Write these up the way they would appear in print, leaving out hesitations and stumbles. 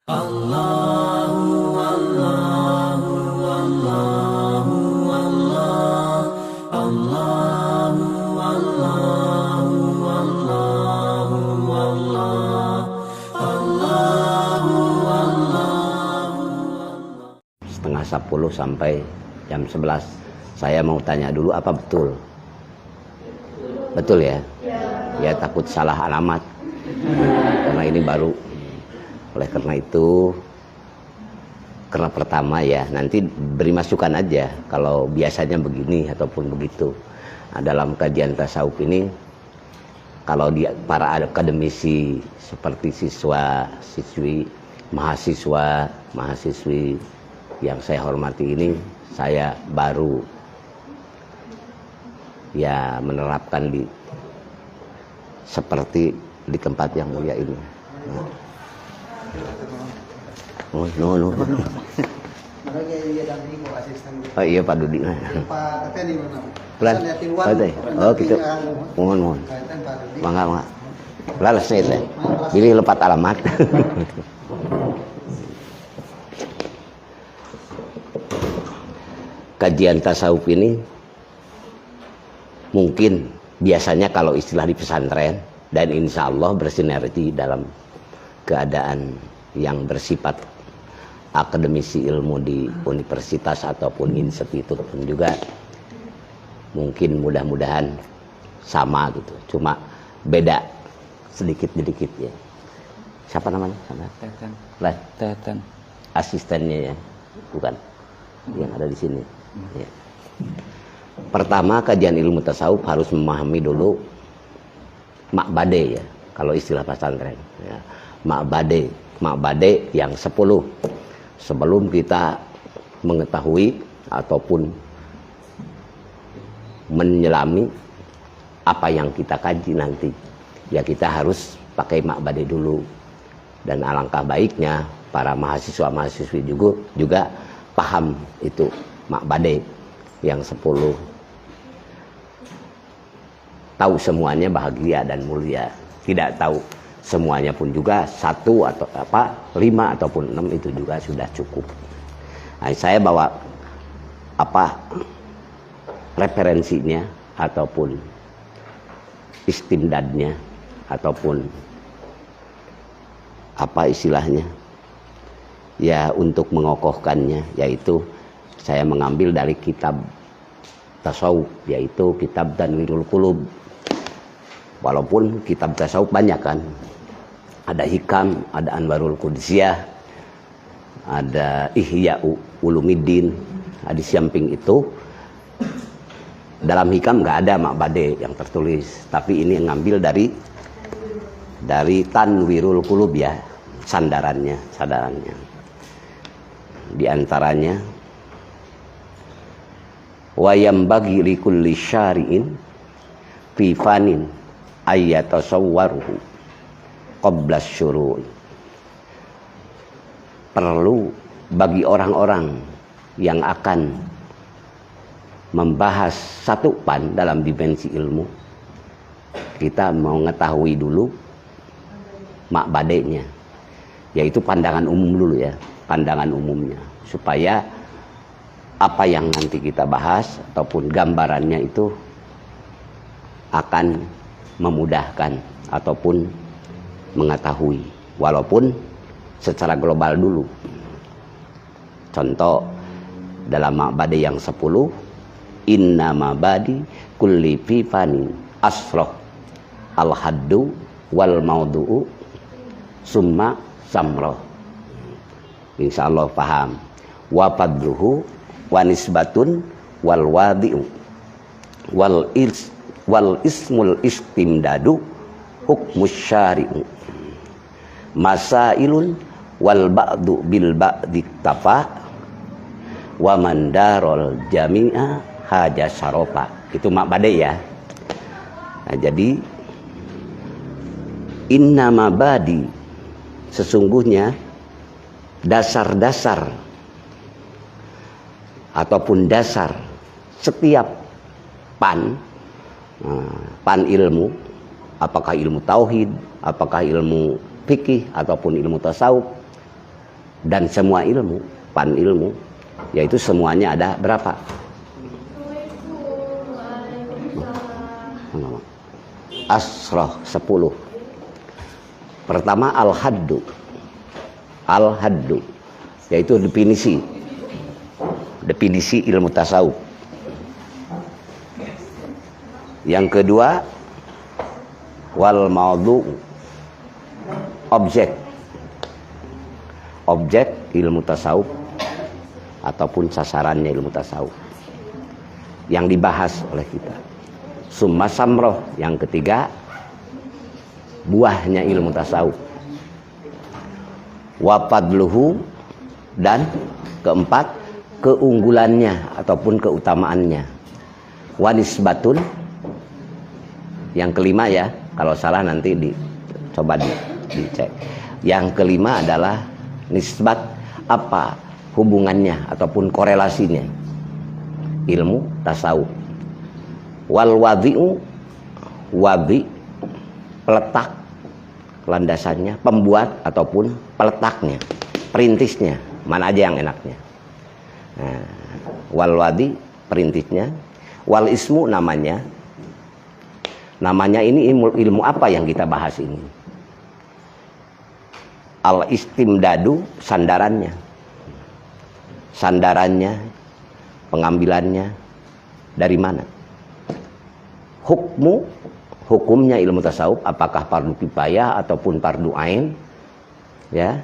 Allahu Allahu Allahu Allah Allahu Allahu Allahu Allah Allahu Allahu. Setengah 10 sampai jam 11. Saya mau tanya dulu, apa betul? Betul ya? Ya, takut salah alamat. Karena ini baru. Oleh karena itu, karena pertama ya, nanti beri masukan aja kalau biasanya begini ataupun begitu. Nah, dalam kajian tasawuf ini, kalau para akademisi seperti siswa, siswi, mahasiswa, mahasiswi yang saya hormati ini, saya baru ya menerapkan seperti di tempat yang mulia ini. Oh, no. Oh iya Pak Dudi. Pelan. Oh gitu. Mohon. Mangga. Lalas itu. Pilih lepat alamat. Kajian tasawuf ini mungkin biasanya kalau istilah di pesantren, dan insya Allah bersinergi dalam keadaan yang bersifat akademisi ilmu di universitas ataupun institut pun juga mungkin mudah-mudahan sama gitu, cuma beda sedikit-sedikit ya. Siapa namanya? Teten. Teten. Asistennya ya, bukan yang ada di sini. Ya. Pertama, kajian ilmu tasawuf harus memahami dulu makbade ya, kalau istilah pesantren ya. Makbade yang 10 sebelum kita mengetahui ataupun menyelami apa yang kita kaji nanti ya, kita harus pakai makbade dulu. Dan alangkah baiknya para mahasiswa-mahasiswi juga paham itu makbade yang 10. Tahu semuanya bahagia dan mulia, tidak tahu semuanya pun juga 1 atau 5 ataupun 6 itu juga sudah cukup. Nah, saya bawa referensinya ataupun istimdadnya ataupun istilahnya ya, untuk mengokohkannya, yaitu saya mengambil dari kitab tasawuf, yaitu kitab Tanwirul Qulub. Walaupun kitab tasawuf banyak kan, ada Hikam, ada Anwarul Qudsiyah, ada Ihya Ulumiddin. Di samping itu dalam Hikam nggak ada makbade yang tertulis, tapi ini ngambil dari Tanwirul Qulub ya, sandarannya. Di antaranya wa yambaghi likulli syari'in fi fanin ayyatasawwaruhu qabla syuru'i. Perlu bagi orang-orang yang akan membahas satu pan dalam dimensi ilmu, kita mau mengetahui dulu makbadenya, yaitu pandangan umum dulu ya, pandangan umumnya, supaya apa yang nanti kita bahas ataupun gambarannya itu akan memudahkan ataupun mengetahui, walaupun secara global dulu. Contoh dalam ma'badi yang 10, inna ma'badi kulli fi fani asroh al-haddu wal maudu'u summa samroh. Insyaallah paham. Wa fadluhu wa nisbatun wal wadi'u wal ismul istimdadu hukmus syari'u masailun wal ba'du bil ba'di tafa wa mandarol jami'a haja sarofa. Itu makbade ya. Nah, jadi inna mabadi, sesungguhnya dasar-dasar ataupun dasar setiap pan ilmu, apakah ilmu tauhid, apakah ilmu fikih ataupun ilmu tasawuf, dan semua ilmu, pan ilmu, yaitu semuanya ada berapa? Asroh 10. Pertama al-haddu. Al-haddu yaitu definisi ilmu tasawuf. Yang kedua wal maudhu, objek ilmu tasawuf ataupun sasarannya ilmu tasawuf yang dibahas oleh kita. Summa samroh, yang ketiga buahnya ilmu tasawuf. Wafadluhu, dan keempat keunggulannya ataupun keutamaannya. Wanisbatun, yang kelima ya, kalau salah nanti coba dicek. Yang kelima adalah nisbat, apa hubungannya ataupun korelasinya ilmu tasawuf. Wal wadhi'u, wadi peletak, landasannya, pembuat ataupun peletaknya, perintisnya, mana aja yang enaknya. Nah, wal wadi perintisnya, wal ismu namanya ini ilmu apa yang kita bahas ini. Al istimdadu, sandarannya, pengambilannya dari mana. Hukumnya ilmu tasawuf, apakah fardu kifayah ataupun fardu ain, ya.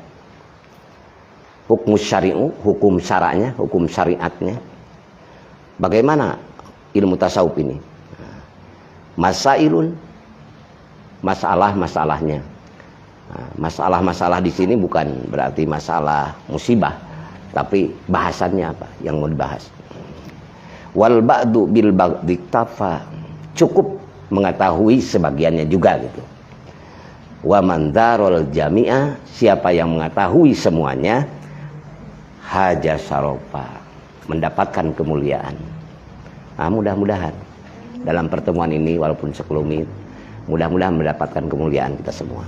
Hukum syari'u, hukum syara'nya, hukum syariatnya. Bagaimana ilmu tasawuf ini? Masailun, masalah-masalahnya. Masalah-masalah di sini bukan berarti masalah musibah, tapi bahasannya apa yang mau dibahas. Wal ba'du bil ba'di tafa, cukup mengetahui sebagiannya juga gitu. Wa man darul jami'a, siapa yang mengetahui semuanya, haja sarofa, mendapatkan kemuliaan. Nah, mudah-mudahan dalam pertemuan ini walaupun sekelumit, mudah-mudahan mendapatkan kemuliaan kita semua.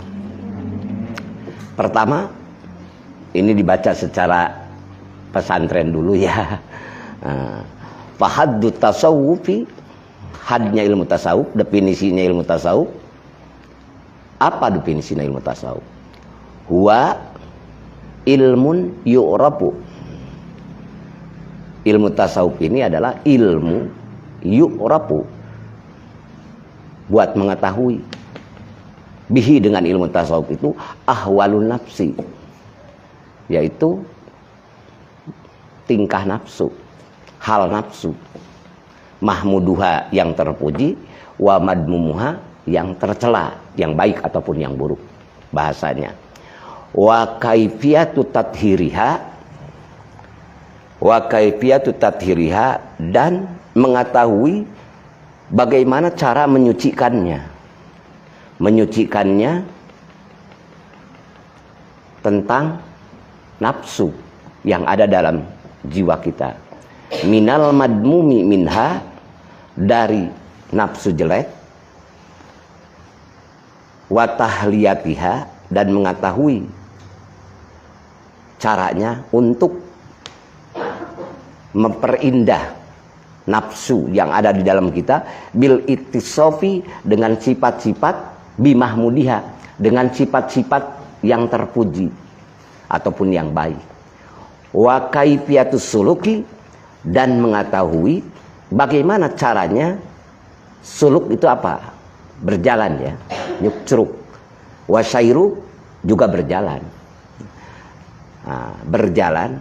Pertama, ini dibaca secara pesantren dulu ya. Fahaddu tasawufi, hadnya ilmu tasawuf, definisinya ilmu tasawuf. Apa definisinya ilmu tasawuf? Huwa ilmun yu'rafu. Ilmu tasawuf ini adalah ilmu yu'rafu, buat mengetahui. Bihi, dengan ilmu tasawuf itu, ahwalun nafsi, yaitu tingkah nafsu, hal nafsu. Mahmuduha, yang terpuji, wa madmumuha, yang tercela, yang baik ataupun yang buruk bahasanya. Wa kaifiyatu tathhiriha, dan mengetahui bagaimana cara menyucikannya tentang nafsu yang ada dalam jiwa kita. Minal madmumi minha, dari nafsu jelek, wa tahliyatiha, dan mengetahui caranya untuk memperindah nafsu yang ada di dalam kita, bil ittisofi, dengan sifat-sifat bimahmudiha, dengan sifat-sifat yang terpuji ataupun yang baik. Wa kaifiyatus suluki, dan mengetahui bagaimana caranya. Suluk itu apa? Berjalan ya, nyukcruk. Wasyairu, juga berjalan. Berjalan.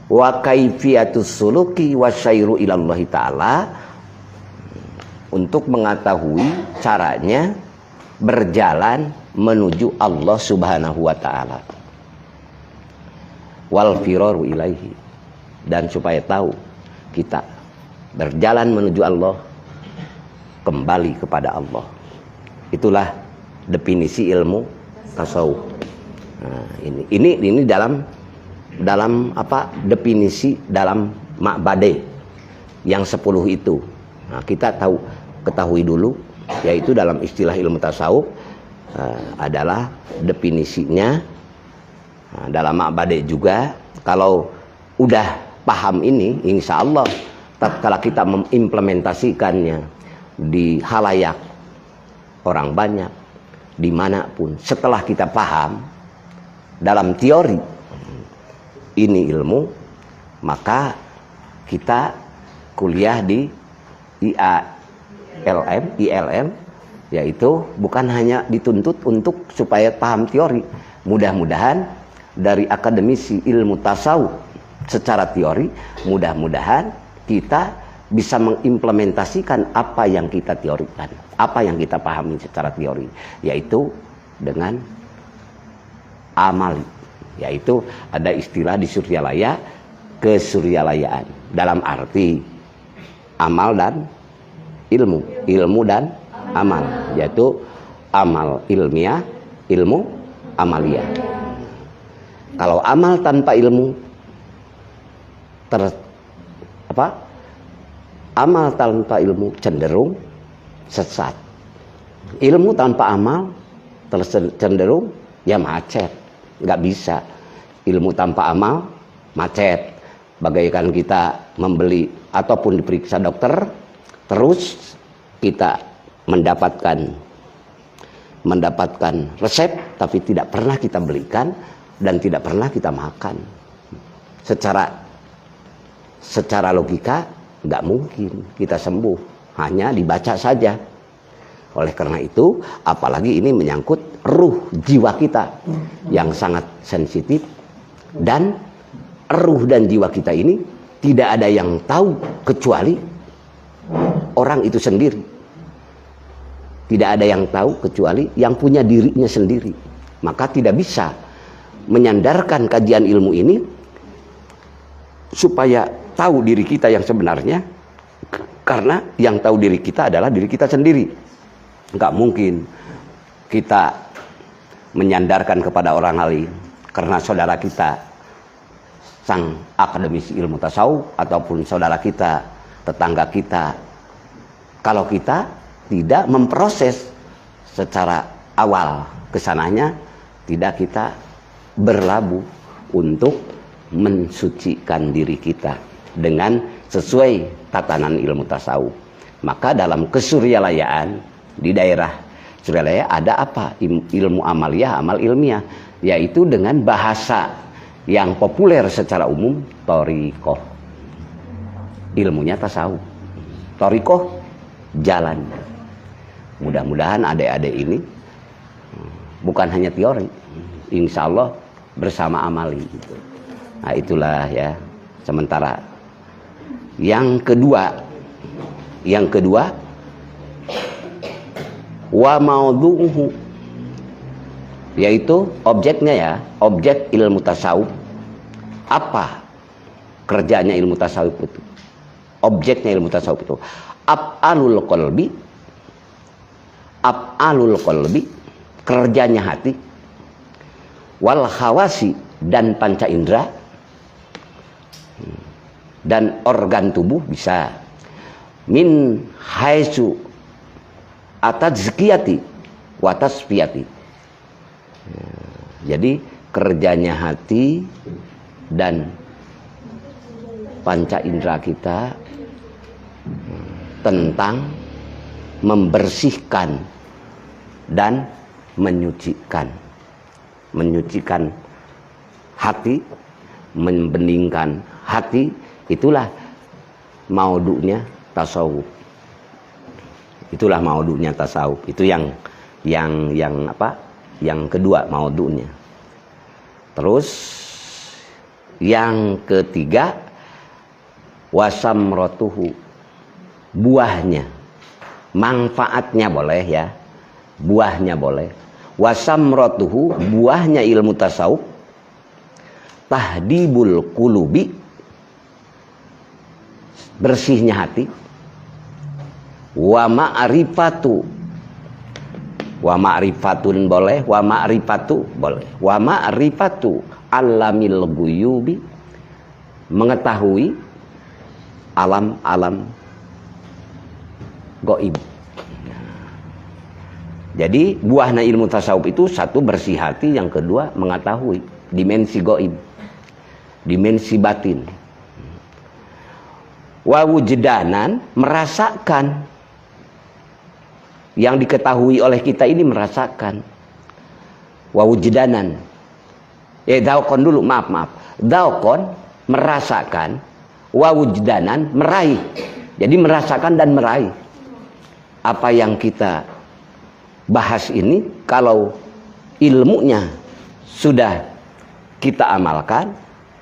Wa kaifiyatus suluki wasyairu ilallahi ta'ala, untuk mengetahui caranya berjalan menuju Allah subhanahu wa ta'ala. Wal firaru ilaihi, dan supaya tahu kita berjalan menuju Allah, kembali kepada Allah. Itulah definisi ilmu tasawuf. Nah, ini dalam apa, definisi dalam ma'bade yang 10 itu. Nah, kita ketahui dulu, yaitu dalam istilah ilmu tasawuf adalah definisinya Nah, dalam ma'bade juga kalau udah paham ini, insya Allah tatkala kita mengimplementasikannya di halayak orang banyak, dimanapun, setelah kita paham dalam teori ini ilmu, maka kita kuliah di ILM, yaitu bukan hanya dituntut untuk supaya paham teori. Mudah-mudahan dari akademisi ilmu tasawuf secara teori, mudah-mudahan kita bisa mengimplementasikan apa yang kita teorikan, apa yang kita pahami secara teori, yaitu dengan amali. Yaitu ada istilah di Suryalaya, kesuryalayaan, dalam arti amal dan ilmu, ilmu dan amal, yaitu amal ilmiah, ilmu amalia. Kalau amal tanpa ilmu amal tanpa ilmu cenderung sesat. Ilmu tanpa amal cenderung ya macet, nggak bisa. Ilmu tanpa amal macet. Bagaikan kita membeli ataupun diperiksa dokter, terus kita mendapatkan resep tapi tidak pernah kita belikan dan tidak pernah kita makan. Secara logika nggak mungkin kita sembuh, hanya dibaca saja. Oleh karena itu, apalagi ini menyangkut ruh jiwa kita yang sangat sensitif, dan ruh dan jiwa kita ini tidak ada yang tahu kecuali orang itu sendiri. Tidak ada yang tahu kecuali yang punya dirinya sendiri. Maka tidak bisa menyandarkan kajian ilmu ini supaya tahu diri kita yang sebenarnya, karena yang tahu diri kita adalah diri kita sendiri. Nggak mungkin kita menyandarkan kepada orang lain, karena saudara kita sang akademisi ilmu tasawuf ataupun saudara kita, tetangga kita, kalau kita tidak memproses secara awal kesananya, tidak kita berlabuh untuk mensucikan diri kita dengan sesuai tatanan ilmu tasawuf. Maka dalam kesuryalayaan di daerah Suryalaya ada apa? Ilmu amaliyah, amal ilmiah, yaitu dengan bahasa yang populer secara umum, thariqah. Ilmunya tasawuf. Thariqah, jalan. Mudah-mudahan adik-adik ini bukan hanya teori, insya Allah bersama amali. Nah itulah ya. Sementara yang kedua wa maudhu'uhu, yaitu objeknya ya, objek ilmu tasawuf. Apa kerjanya ilmu tasawuf itu? Objeknya ilmu tasawuf itu af'alul qalbi, kerjanya hati, wal khawasi, dan panca indera, dan organ tubuh bisa, min haitsu atazkiyati wa tasfiyati. Jadi kerjanya hati dan panca indera kita tentang membersihkan dan menyucikan hati, membeningkan hati. Itulah maudunya tasawuf. Itulah maudunya tasawuf. Itu yang apa? Yang kedua maudunya. Terus yang ketiga wasamratuhu, buahnya, manfaatnya boleh ya, buahnya boleh. Wasamratuhu, buahnya ilmu tasawuf, tahdibul qulubi, bersihnya hati, wa ma'rifatun boleh, wa ma'rifatu boleh, wa ma'rifatu alamil ghuyubi, mengetahui alam-alam gaib. Jadi buahnya ilmu tasawuf itu satu bersih hati, yang kedua mengetahui dimensi gaib, dimensi batin. Wa wujdanan, merasakan. Yang diketahui oleh kita ini merasakan. Wa wujdanan. Daukon dulu, maaf. Daukon, merasakan. Wa wujdanan, meraih. Jadi merasakan dan meraih. Apa yang kita bahas ini, kalau ilmunya sudah kita amalkan,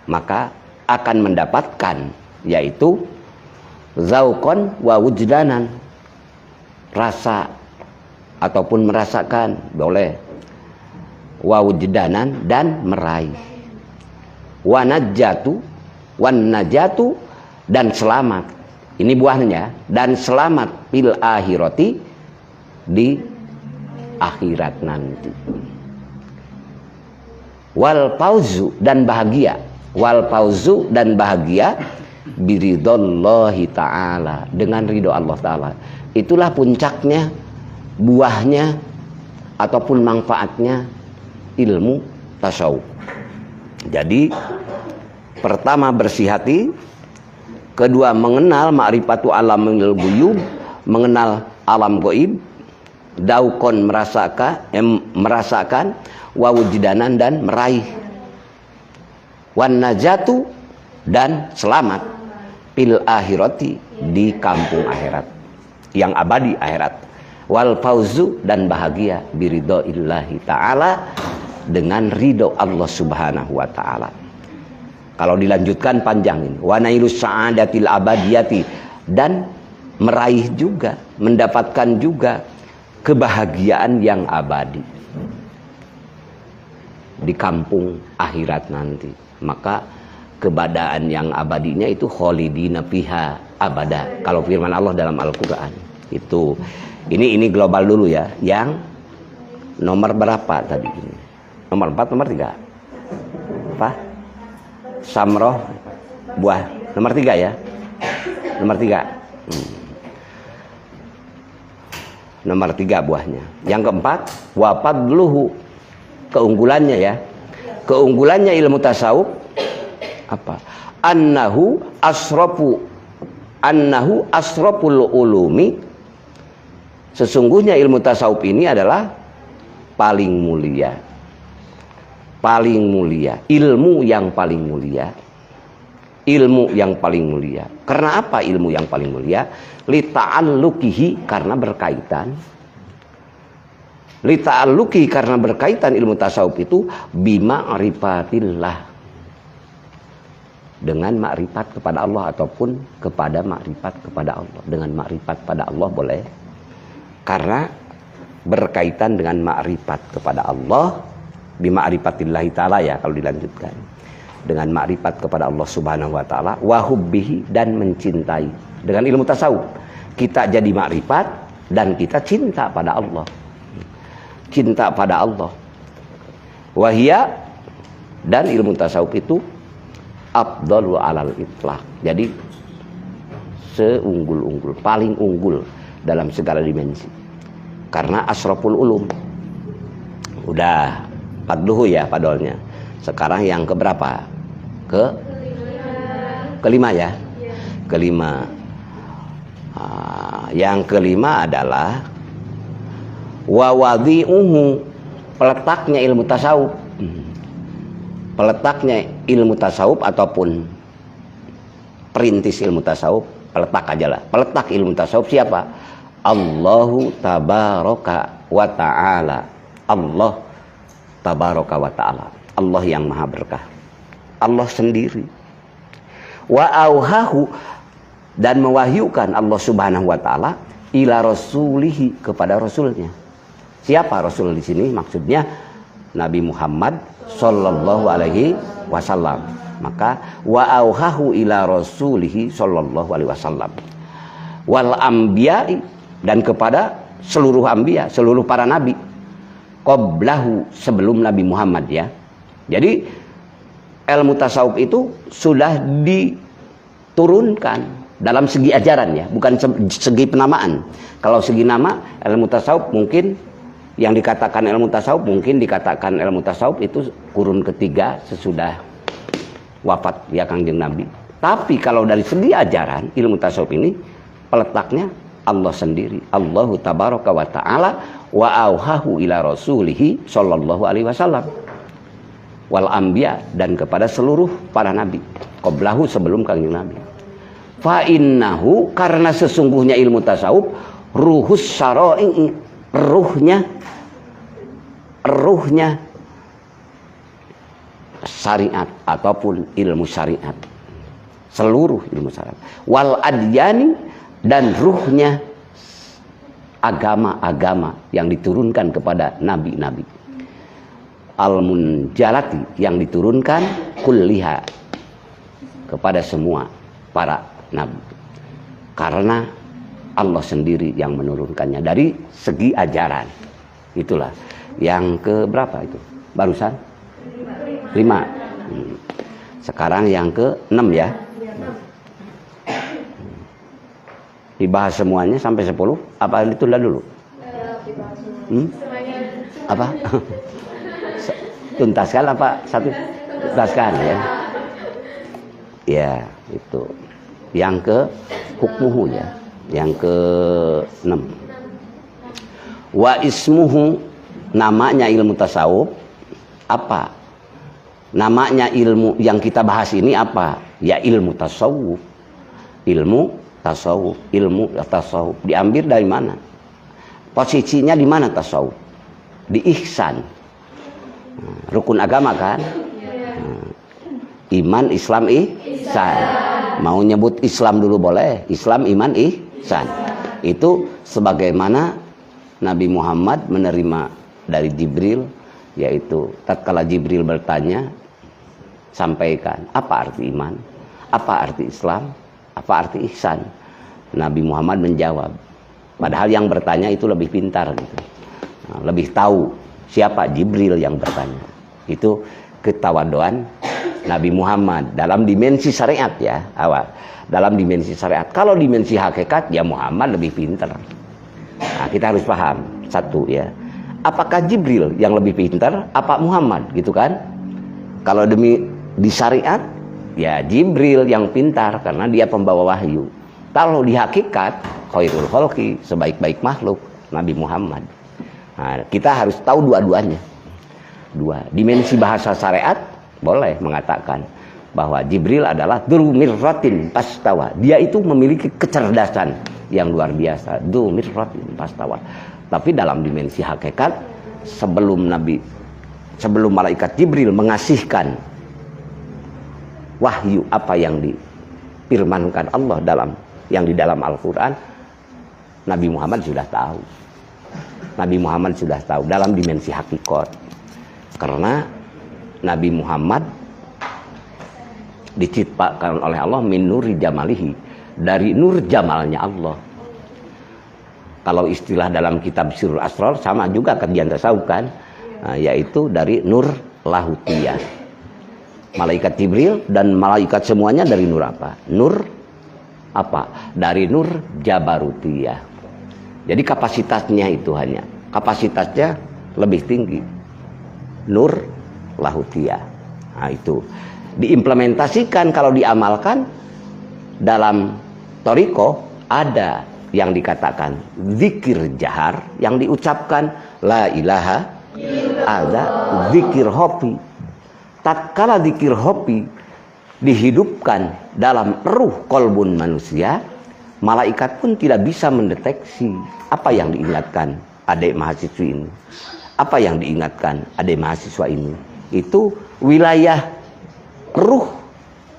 maka akan mendapatkan, yaitu zaukon wa wujdanan, rasa ataupun merasakan, boleh, wa wujdanan, dan meraih, wa najatu, wan najatu, dan selamat. Ini buahnya, dan selamat fil akhirati, di akhirat nanti. Wal fauzu, dan bahagia, wal fauzu, dan bahagia biridallahi ta'ala, dengan ridho Allah Ta'ala. Itulah puncaknya, buahnya ataupun manfaatnya ilmu tasawuf. Jadi pertama bersih hati, kedua mengenal ma'rifatu alamil ghuyub, mengenal alam gaib, daukon, merasakan, wa wujdanan, dan meraih, wan najatu, dan selamat fil akhirati, di kampung akhirat yang abadi, akhirat, wal fauzu, dan bahagia biridhoillahi ta'ala, dengan ridho Allah Subhanahu wa ta'ala. Kalau dilanjutkan panjang ini, wa nailus sa'adatil abadiyati, dan meraih juga, mendapatkan juga kebahagiaan yang abadi di kampung akhirat nanti. Maka kebahagiaan yang abadinya itu kholidina fiha abada. Kalau firman Allah dalam Al-Qur'an itu, ini global dulu ya. Yang nomor berapa tadi ini? Nomor 4, nomor 3. Apa? Samroh, buah. Nomor 3 ya. Nomor 3. Nomor 3 buahnya. Yang keempat, wa fadluhu, keunggulannya ya. Keunggulannya ilmu tasawuf apa? Annahu asraful ulumi. Sesungguhnya ilmu tasawuf ini adalah paling mulia. Paling mulia, ilmu yang paling mulia. Ilmu yang paling mulia. Karena apa ilmu yang paling mulia? Lita'alluqihi, karena berkaitan. Lita'alluqi, karena berkaitan ilmu tasawuf itu bima'rifatillah, dengan makrifat kepada Allah ataupun kepada makrifat kepada Allah. Dengan makrifat pada Allah boleh, karena berkaitan dengan makrifat kepada Allah, bima'rifatillahi ta'ala ya kalau dilanjutkan, dengan makrifat kepada Allah Subhanahu wa ta'ala, wa hubbihi, dan mencintai. Dengan ilmu tasawuf kita jadi makrifat dan kita cinta pada Allah. Cinta pada Allah. Wahia, dan ilmu tasawuf itu afdalu alal itlaq. Jadi seunggul-unggul, paling unggul dalam segala dimensi. Karena asraful ulum. Udah 4 ya padolnya. Sekarang yang keberapa? Kelima ya. Kelima. Yang kelima adalah wawadhi'uhu, peletaknya ilmu tasawuf. Peletaknya ilmu tasawuf ataupun perintis ilmu tasawuf, peletak aja lah. Peletak ilmu tasawuf siapa? Allahu tabaraka wa ta'ala. Allah tabaraka wa ta'ala. Allah yang maha berkah. Allah sendiri. Wa auhahu, dan mewahyukan Allah Subhanahu wa ta'ala ila rasulihi, kepada rasulnya. Siapa rasul di sini? Maksudnya Nabi Muhammad sallallahu alaihi wasallam. Maka wa auhahu ila rasulihi sallallahu alaihi wasallam. Wal anbiya'i, dan kepada seluruh anbiya, seluruh para nabi. Qablahu, sebelum Nabi Muhammad ya. Jadi ilmu tasawuf itu sudah diturunkan dalam segi ajaran ya, bukan segi penamaan. Kalau segi nama, ilmu tasawuf mungkin Yang dikatakan ilmu tasawuf, mungkin dikatakan ilmu tasawuf itu kurun ketiga sesudah wafat ya Kangjeng Nabi. Tapi kalau dari segi ajaran ilmu tasawuf ini peletaknya Allah sendiri. Allahu tabaraka wa ta'ala wa auhahu ila rasulihi sallallahu alaihi wasallam wal anbiya, dan kepada seluruh para nabi qablahu, sebelum Kangjeng Nabi. Fa innahu, karena sesungguhnya ilmu tasawuf ruhus syara'i, ruhnya syariat ataupun ilmu syariat, seluruh ilmu syariat, wal adyani, dan ruhnya agama-agama yang diturunkan kepada nabi-nabi, al munjalati, yang diturunkan kulliha, kepada semua para nabi, karena Allah sendiri yang menurunkannya dari segi ajaran. Itulah yang ke berapa itu barusan? 5. Sekarang yang ke 6 ya. Dibahas semuanya sampai 10? Apa ditunda dulu? Apa? Tuntaskan apa? Satu? Tuntaskan ya. Ya, itu. Yang ke hukmuhu ya. Yang ke 6. Wa ismuhu, namanya ilmu tasawuf apa? Namanya ilmu yang kita bahas ini apa? Ya ilmu tasawuf. Ilmu tasawuf, ilmu tasawuf diambil dari mana? Posisinya di mana tasawuf? Di ihsan. Rukun agama kan? Iman, Islam, ihsan. Mau nyebut Islam dulu boleh, Islam, iman, ihsan. Itu sebagaimana Nabi Muhammad menerima dari Jibril, yaitu tatkala Jibril bertanya, sampaikan apa arti iman, apa arti Islam, apa arti ihsan. Nabi Muhammad menjawab, padahal yang bertanya itu lebih pintar gitu. Lebih tahu siapa Jibril yang bertanya. Itu ketawaduan Nabi Muhammad dalam dimensi syariat ya, awal. Dalam dimensi syariat. Kalau dimensi hakikat ya Muhammad lebih pintar. Nah, kita harus paham satu ya. Apakah Jibril yang lebih pintar apa Muhammad gitu kan? Kalau demi di syariat ya Jibril yang pintar karena dia pembawa wahyu. Kalau di hakikat khairul khalqi, sebaik-baik makhluk Nabi Muhammad. Nah, kita harus tahu dua-duanya. Dua dimensi bahasa syariat boleh mengatakan bahwa Jibril adalah dzu mirratin pastawa. Dia itu memiliki kecerdasan yang luar biasa. Dzu mirratin pastawa. Tapi dalam dimensi hakikat sebelum malaikat Jibril mengasihkan wahyu apa yang difirmankan Allah yang di dalam Al-Quran, Nabi Muhammad sudah tahu. Nabi Muhammad sudah tahu dalam dimensi hakikat. Karena Nabi Muhammad diciptakan oleh Allah min nuri jamalihi, dari nur jamalnya Allah. Kalau istilah dalam kitab Sirrul Asrar sama juga kajian tasawuf kan, yaitu dari nur lahutiyah. Malaikat Jibril dan malaikat semuanya dari nur apa? Nur apa? Dari nur jabarutiyah. Jadi kapasitasnya itu hanya kapasitasnya lebih tinggi. Nur lahutiyah. Nah, itu diimplementasikan kalau diamalkan dalam thariqah ada yang dikatakan zikir jahar yang diucapkan la ilaha ada zikir hopi. Tatkala zikir hopi dihidupkan dalam ruh kolbun manusia, malaikat pun tidak bisa mendeteksi apa yang diingatkan adik mahasiswa ini, apa yang diingatkan adik mahasiswa ini. Itu wilayah ruh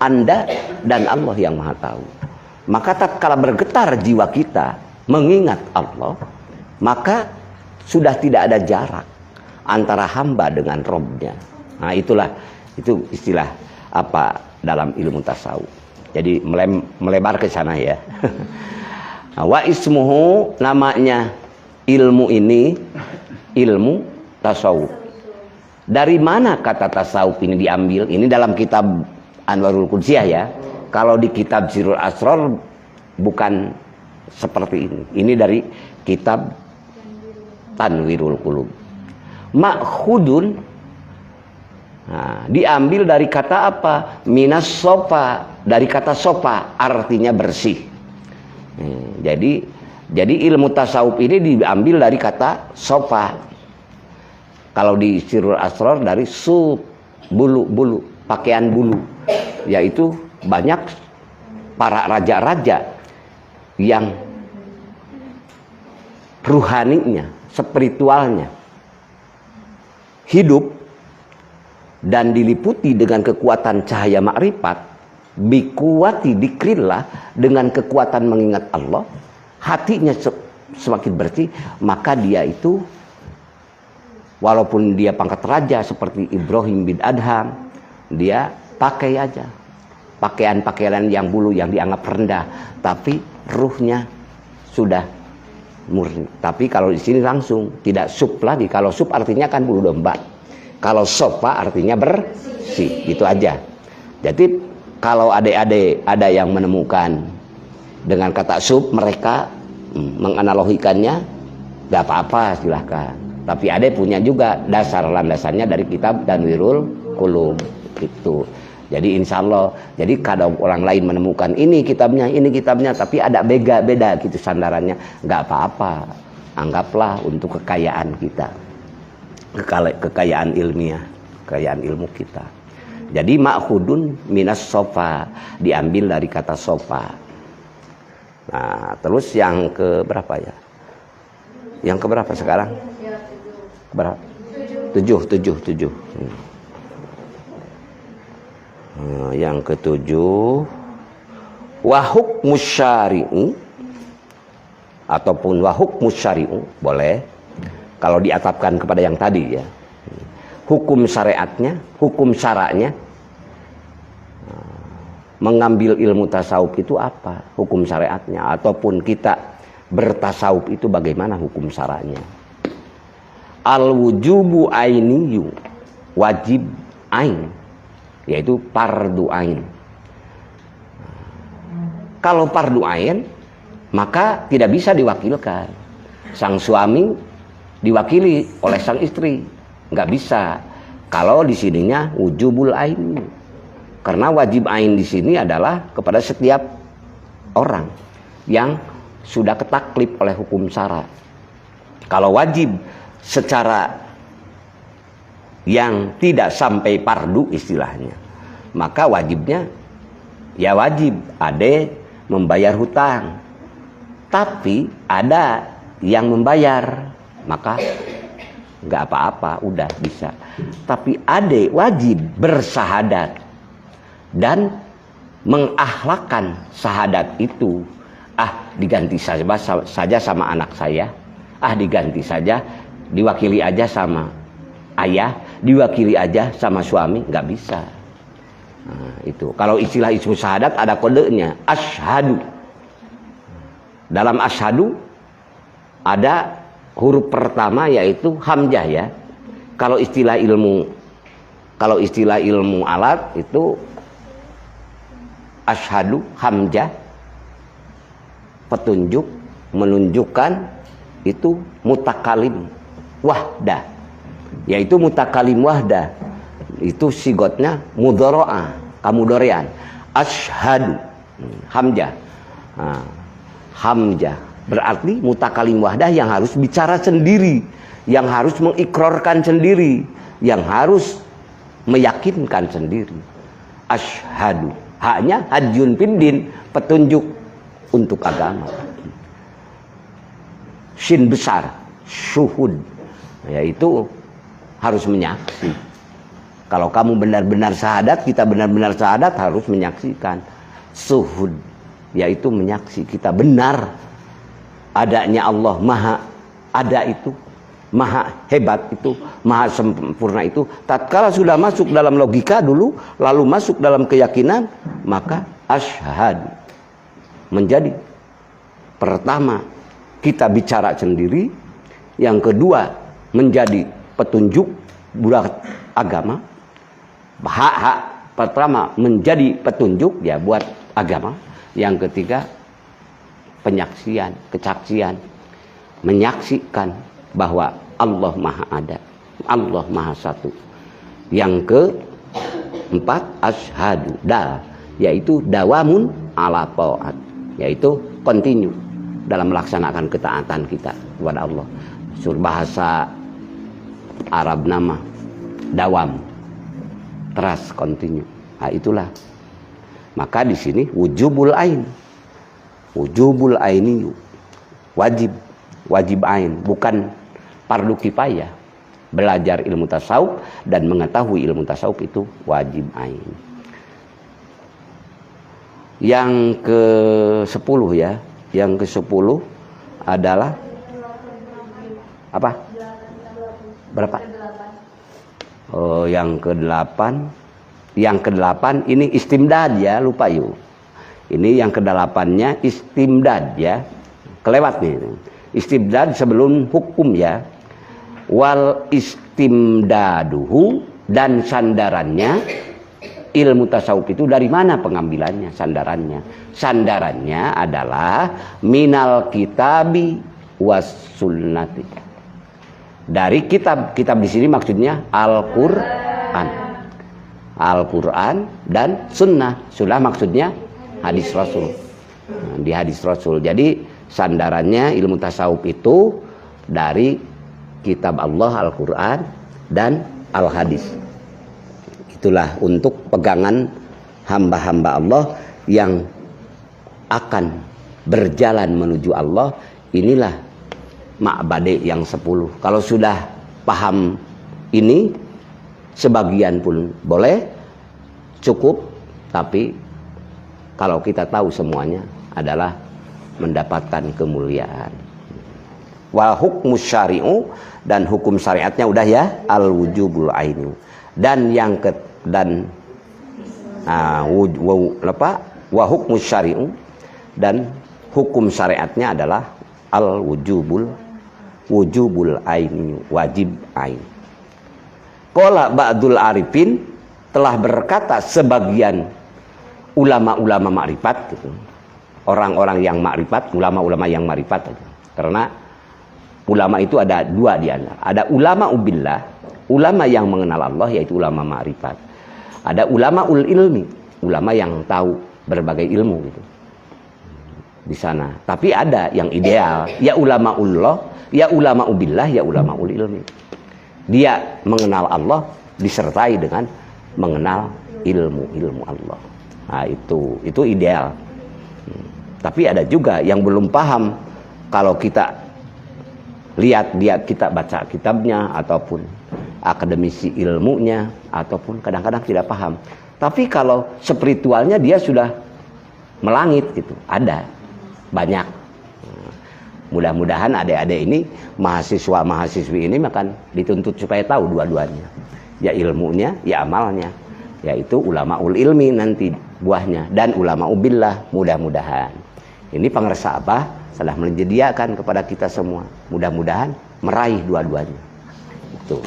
Anda dan Allah yang Maha Tahu. Maka tatkala bergetar jiwa kita mengingat Allah, maka sudah tidak ada jarak antara hamba dengan Robnya. Nah, itu istilah apa dalam ilmu tasawuf. Jadi melebar ke sana ya. Wa ismuhu, namanya ilmu ini ilmu tasawuf. Dari mana kata tasawuf ini diambil? Ini dalam kitab Anwarul Qudsiyah ya. Kalau di kitab Sirrul Asrar bukan seperti ini. Ini dari kitab tanwirul qulub. Ma'khudun, nah, diambil dari kata apa? Minas sofa, dari kata sofa, artinya bersih. Jadi ilmu tasawuf ini diambil dari kata sofa. Kalau di Sirrul Asrar dari sub, bulu, pakaian bulu, yaitu banyak para raja-raja yang ruhaninya, spiritualnya hidup dan diliputi dengan kekuatan cahaya makrifat, bikuwati dikrillah, dengan kekuatan mengingat Allah, hatinya semakin bersih, maka dia itu walaupun dia pangkat raja seperti Ibrahim bin Adham, dia pakai aja pakaian-pakaian yang bulu yang dianggap rendah, tapi ruhnya sudah murni. Tapi kalau di sini langsung tidak sub lagi. Kalau sub artinya kan bulu domba. Kalau sofa artinya bersih. Itu aja. Jadi kalau adik-adik ada yang menemukan dengan kata sub, mereka menganalogikannya, tidak apa-apa, silahkan. Tapi adik punya juga dasar landasannya dari kitab Tanwirul Qulub itu. Jadi insya Allah, jadi kadang orang lain menemukan ini kitabnya, tapi ada beda gitu sandarannya, nggak apa-apa, anggaplah untuk kekayaan kita, kekayaan ilmiah, kekayaan ilmu kita. Jadi ma'khudun minas sofa, diambil dari kata sofa. Nah, terus yang ke berapa ya? Yang ke berapa sekarang? Berapa? 7. Yang ketujuh, wahukmus syari'u, ataupun wahukmus syari'u boleh kalau diatapkan kepada yang tadi ya, hukum syariatnya, hukum syaraknya. Mengambil ilmu tasawuf itu apa hukum syariatnya, ataupun kita bertasawuf itu bagaimana hukum syaraknya. Al wujubu ainiyu, wajib ain, yaitu fardu ain. Kalau fardu ain, maka tidak bisa diwakilkan. Sang suami diwakili oleh sang istri, nggak bisa. Kalau di sininya wujubul ain, karena wajib ain di sini adalah kepada setiap orang yang sudah ketaklif oleh hukum syara. Kalau wajib secara yang tidak sampai fardu istilahnya, maka wajibnya ya wajib ade membayar hutang. Tapi ada yang membayar, maka nggak apa-apa, udah bisa. Tapi ade wajib bersahadat dan mengakhlakkan sahadat itu. Diganti saja sama anak saya, diganti saja, diwakili aja sama ayah, diwakili aja sama suami, nggak bisa. Nah, itu kalau istilah ismu syahadat ada kodenya, asyhadu. Dalam asyhadu ada huruf pertama yaitu hamzah ya. Kalau istilah ilmu alat itu asyhadu hamzah, petunjuk, menunjukkan, itu mutakalim wahdah, yaitu mutakalim wahdah itu sigotnya mudharaah, kamudorean. Asyhadu hamzah, hamzah berarti mutakalim wahdah yang harus bicara sendiri, yang harus mengikrarkan sendiri, yang harus meyakinkan sendiri. Asyhadu, haknya hadjun fiddin, petunjuk untuk agama. Shin besar, syuhud, yaitu harus menyaksi. Kalau kamu benar-benar syahadat, kita benar-benar syahadat, harus menyaksikan. Syuhud, yaitu menyaksi kita benar adanya Allah, maha ada itu, maha hebat itu, maha sempurna itu. Tatkala sudah masuk dalam logika dulu, lalu masuk dalam keyakinan, maka asyhadu menjadi pertama kita bicara sendiri, yang kedua menjadi petunjuk buat agama. Hak pertama menjadi petunjuk ya buat agama, yang ketiga penyaksian, kesaksian, menyaksikan bahwa Allah Maha ada, Allah Maha Satu. Yang keempat, asyhadu, yaitu dawamun ala ta'at, yaitu continue dalam melaksanakan ketaatan kita kepada Allah. Bahasa Arab nama dawam, terus continue. Nah, itulah. Maka di sini wujubul ain, wujubul aini, wajib ain, bukan fardu kifayah. Belajar ilmu tasawuf dan mengetahui ilmu tasawuf itu wajib ain. Yang ke-10 ya, yang ke-10 adalah apa? Berapa? Oh, yang ke-8. Yang ke-8 ini istimdad ya, lupa yuk. Ini yang ke-8-nya istimdad ya. Kelewat nih. Istimdad sebelum hukum ya. Wal istimdaduhu, dan sandarannya ilmu tasawuf itu dari mana pengambilannya, sandarannya? Sandarannya adalah minal kitabi was sunnati. Dari kitab di sini maksudnya Al-Qur'an. Al-Qur'an dan sunnah. Sunnah maksudnya hadis Rasul. Di hadis Rasul. Jadi sandarannya ilmu tasawuf itu dari kitab Allah Al-Qur'an dan Al-Hadis. Itulah untuk pegangan hamba-hamba Allah yang akan berjalan menuju Allah. Inilah ma'bade yang 10. Kalau sudah paham ini, sebagian pun boleh, cukup. Tapi kalau kita tahu semuanya adalah mendapatkan kemuliaan. Wal hukmu syari'u, dan hukum syariatnya udah ya, al wujubul ainu. Dan yang wa hukmu syari'u, dan hukum syariatnya adalah al wujubul ainu, wajib ain. Qala ba'dul arifin, telah berkata sebagian ulama-ulama makrifat gitu. Orang-orang yang makrifat, ulama-ulama yang makrifat gitu. Karena ulama itu ada dua di antara. Ada ulama ubillah, ulama yang mengenal Allah, yaitu ulama ma'rifat. Ada ulama ul ilmi, ulama yang tahu berbagai ilmu gitu. Di sana. Tapi ada yang ideal, ya ulama ullah, ya ulama ubillah, ya ulama ul ilmi. Dia mengenal Allah disertai dengan mengenal ilmu Allah. Nah, itu ideal. Tapi ada juga yang belum paham. Kalau kita lihat dia, kita baca kitabnya ataupun akademisi ilmunya, ataupun kadang-kadang tidak paham. Tapi kalau spiritualnya dia sudah melangit gitu, ada banyak. Mudah-mudahan adik-adik ini, mahasiswa-mahasiswi ini makan dituntut supaya tahu dua-duanya. Ya ilmunya, ya amalnya. Yaitu ulama ul ilmi nanti buahnya, dan ulama ubillah, mudah-mudahan. Ini pengersa apa? Telah menyediakan kepada kita semua. Mudah-mudahan meraih dua-duanya. Itu.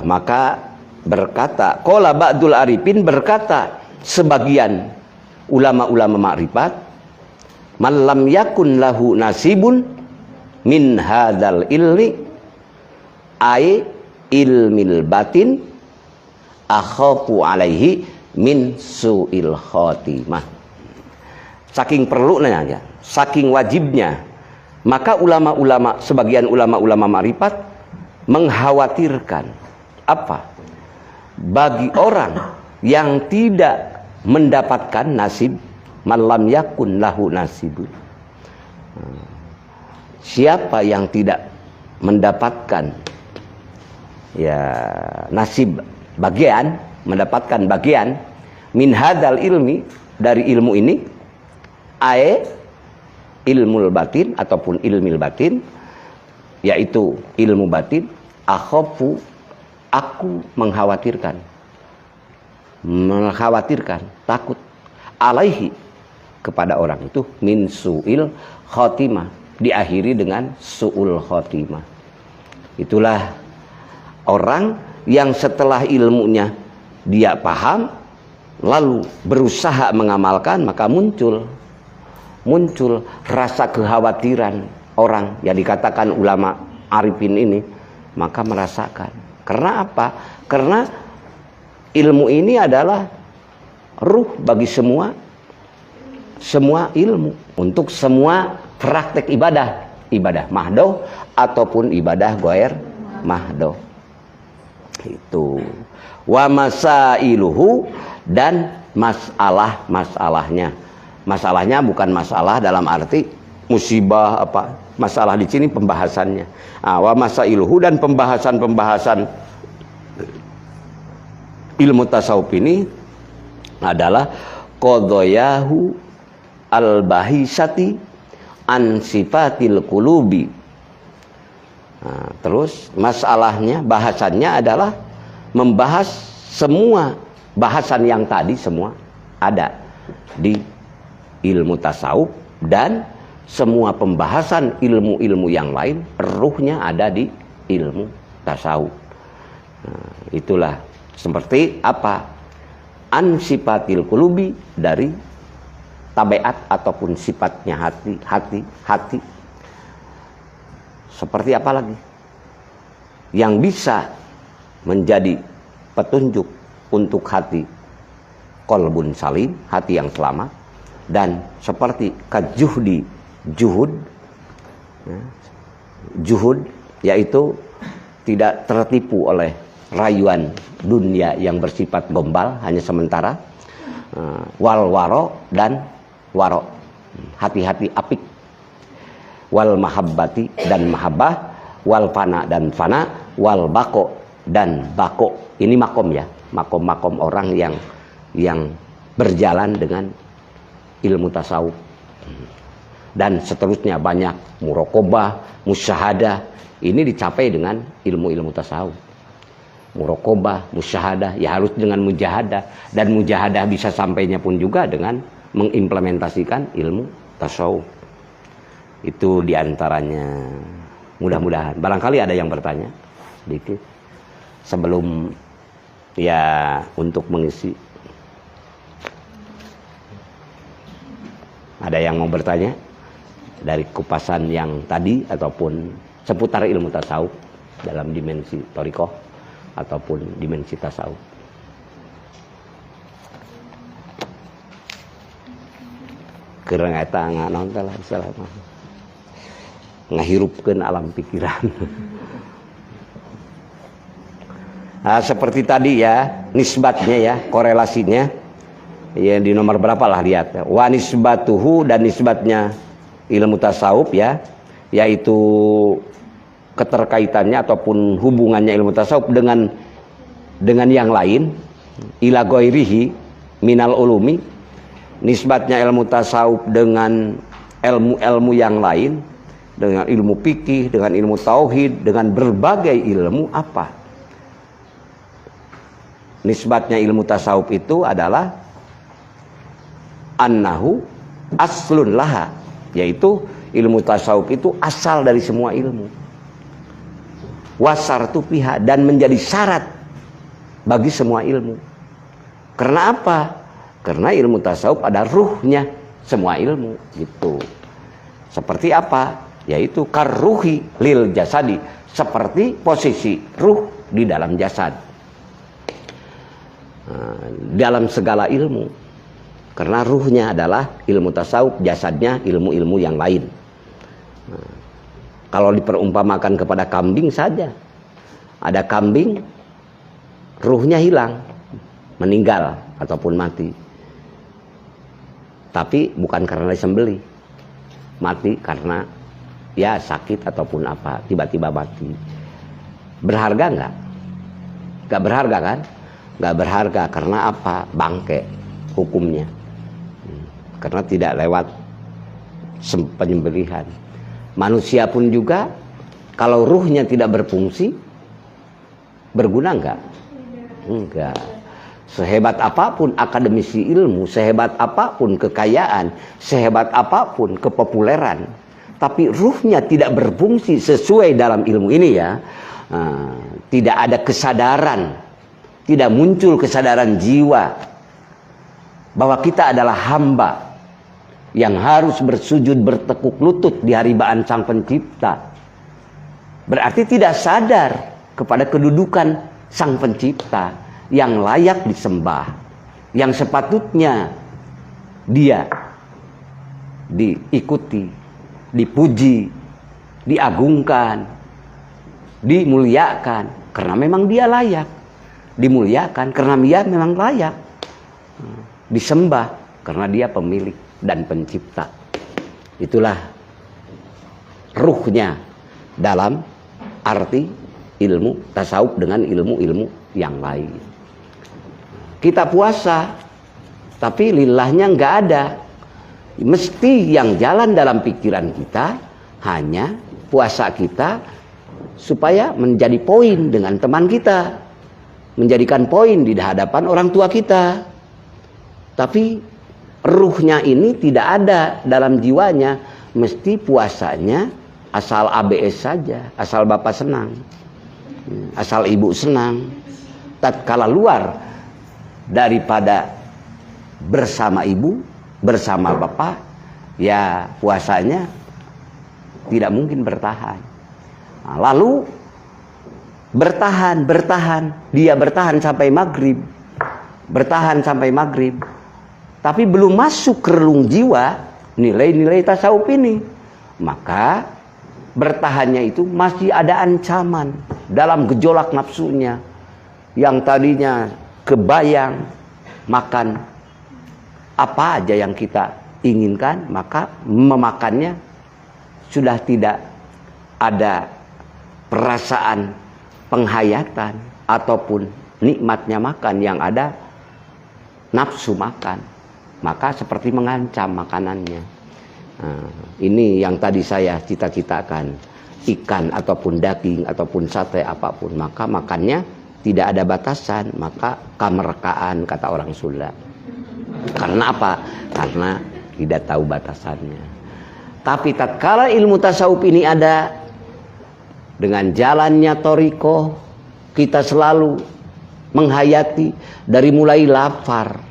Maka berkata, qala ba'dul arifin, berkata sebagian ulama-ulama makrifat, man lam yakun lahu nasibun min hadzal ilmi ay ilmil batin akhafu alaihi min su'il khatimah. Saking perlunya, saking wajibnya, maka ulama-ulama, sebagian ulama-ulama makrifat mengkhawatirkan apa? Bagi orang yang tidak mendapatkan nasib, malam yakun lahu nasibun. Siapa yang tidak mendapatkan ya nasib, bagian, mendapatkan bagian min hadzal ilmi, dari ilmu ini, ilmul batin ataupun ilmil batin, yaitu ilmu batin, akhafu, aku mengkhawatirkan, takut, alaihi, kepada orang itu, min su'il khotimah, diakhiri dengan su'ul khotimah. Itulah orang yang setelah ilmunya dia paham, lalu berusaha mengamalkan, maka muncul rasa kekhawatiran orang yang dikatakan ulama arifin ini, maka merasakan. Karena apa? Karena ilmu ini adalah ruh bagi semua ilmu, untuk semua praktek ibadah mahdoh ataupun ibadah goer mahdoh. Itu wa masailuhu, dan masalahnya bukan masalah dalam arti musibah apa, masalah di sini pembahasannya. Wa masailuhu, dan pembahasan ilmu tasawuf ini adalah qadhayahu al-bahisati an sifatil qulubi. Terus masalahnya, bahasannya adalah membahas semua bahasan yang tadi semua ada di ilmu tasawuf, dan semua pembahasan ilmu-ilmu yang lain ruhnya ada di ilmu tasawuf. Itulah seperti apa? An sifatil qulubi, dari tabiat ataupun sifatnya hati. Seperti apa lagi yang bisa menjadi petunjuk untuk hati qalbun salim, hati yang selamat, dan seperti kajuhdi, juhud, yaitu tidak tertipu oleh rayuan dunia yang bersifat gombal, hanya sementara. Wal waro, dan waro, hati-hati apik. Wal mahabbati, dan mahabbah. Wal fana, dan fana. Wal bako, dan bako. Ini makom ya, makom orang yang berjalan dengan ilmu tasawuf. Dan seterusnya banyak, muraqabah, musyahadah, ini dicapai dengan ilmu-ilmu tasawuf. Muraqabah, musyahadah, ya harus dengan mujahadah, dan mujahadah bisa sampainya pun juga dengan mengimplementasikan ilmu tasawuf. Itu diantaranya. Mudah-mudahan. Barangkali ada yang bertanya dikit sebelum ya untuk mengisi. Ada yang mau bertanya dari kupasan yang tadi ataupun seputar ilmu tasawuf dalam dimensi thariqah ataupun dimensi tasawuf? Kereng eta nganon teh lah istilah mah. Ngahirupkeun alam pikiran. Seperti tadi ya, nisbatnya ya, korelasinya. Ya di nomor berapa lah lihat. Wa nisbatuhu, dan nisbatnya ilmu tasawuf ya, yaitu keterkaitannya ataupun hubungannya ilmu tasawuf dengan yang lain, ila ghairihi minal ulumi, nisbatnya ilmu tasawuf dengan ilmu-ilmu yang lain, dengan ilmu fikih, dengan ilmu tauhid, dengan berbagai ilmu apa? Nisbatnya ilmu tasawuf itu adalah annahu aslun laha, yaitu ilmu tasawuf itu asal dari semua ilmu. Wasartu piha, dan menjadi syarat bagi semua ilmu. Karena apa? Karena ilmu tasawuf ada ruhnya semua ilmu gitu. Seperti apa? Yaitu karruhi lil jasadi, seperti posisi ruh di dalam jasad. Dalam segala ilmu. Karena ruhnya adalah ilmu tasawuf, jasadnya ilmu-ilmu yang lain. Kalau diperumpamakan kepada kambing saja, ada kambing, ruhnya hilang, meninggal ataupun mati. Tapi bukan karena disembelih, mati karena ya sakit ataupun apa, tiba-tiba mati. Berharga enggak? Enggak berharga kan? Enggak berharga karena apa? Bangke hukumnya. Karena tidak lewat penyembelihan. Manusia pun juga kalau ruhnya tidak berfungsi, berguna enggak? Enggak. Sehebat apapun akademisi ilmu, sehebat apapun kekayaan, sehebat apapun kepopuleran, tapi ruhnya tidak berfungsi sesuai dalam ilmu ini ya, tidak ada kesadaran, tidak muncul kesadaran jiwa bahwa kita adalah hamba yang harus bersujud bertekuk lutut di haribaan Sang Pencipta, berarti tidak sadar kepada kedudukan Sang Pencipta yang layak disembah, yang sepatutnya dia diikuti, dipuji, diagungkan, dimuliakan, karena memang dia layak. Dimuliakan karena dia memang layak. Disembah karena dia pemilik dan pencipta. Itulah ruhnya dalam arti ilmu tasawuf dengan ilmu-ilmu yang lain. Kita puasa, tapi lillahnya nggak ada. Mesti yang jalan dalam pikiran kita hanya puasa kita supaya menjadi poin dengan teman kita, menjadikan poin di hadapan orang tua kita. Tapi ruhnya ini tidak ada dalam jiwanya. Mesti puasanya asal ABS saja, asal bapak senang, asal ibu senang. Tatkala luar daripada bersama ibu, bersama bapak, ya puasanya tidak mungkin bertahan. Nah, lalu bertahan, dia bertahan sampai maghrib, tapi belum masuk ke relung jiwa nilai-nilai tasawuf ini, maka bertahannya itu masih ada ancaman dalam gejolak nafsunya yang tadinya kebayang makan apa aja yang kita inginkan, maka memakannya sudah tidak ada perasaan penghayatan ataupun nikmatnya makan, yang ada nafsu makan, maka seperti mengancam makanannya. Nah, ini yang tadi saya cita-citakan, ikan ataupun daging ataupun sate apapun, maka makannya tidak ada batasan, maka kamerkaan kata orang Sunda. Karena apa? Karena tidak tahu batasannya. Tapi tatkala ilmu tasawuf ini ada, dengan jalannya thariqah, kita selalu menghayati dari mulai lapar,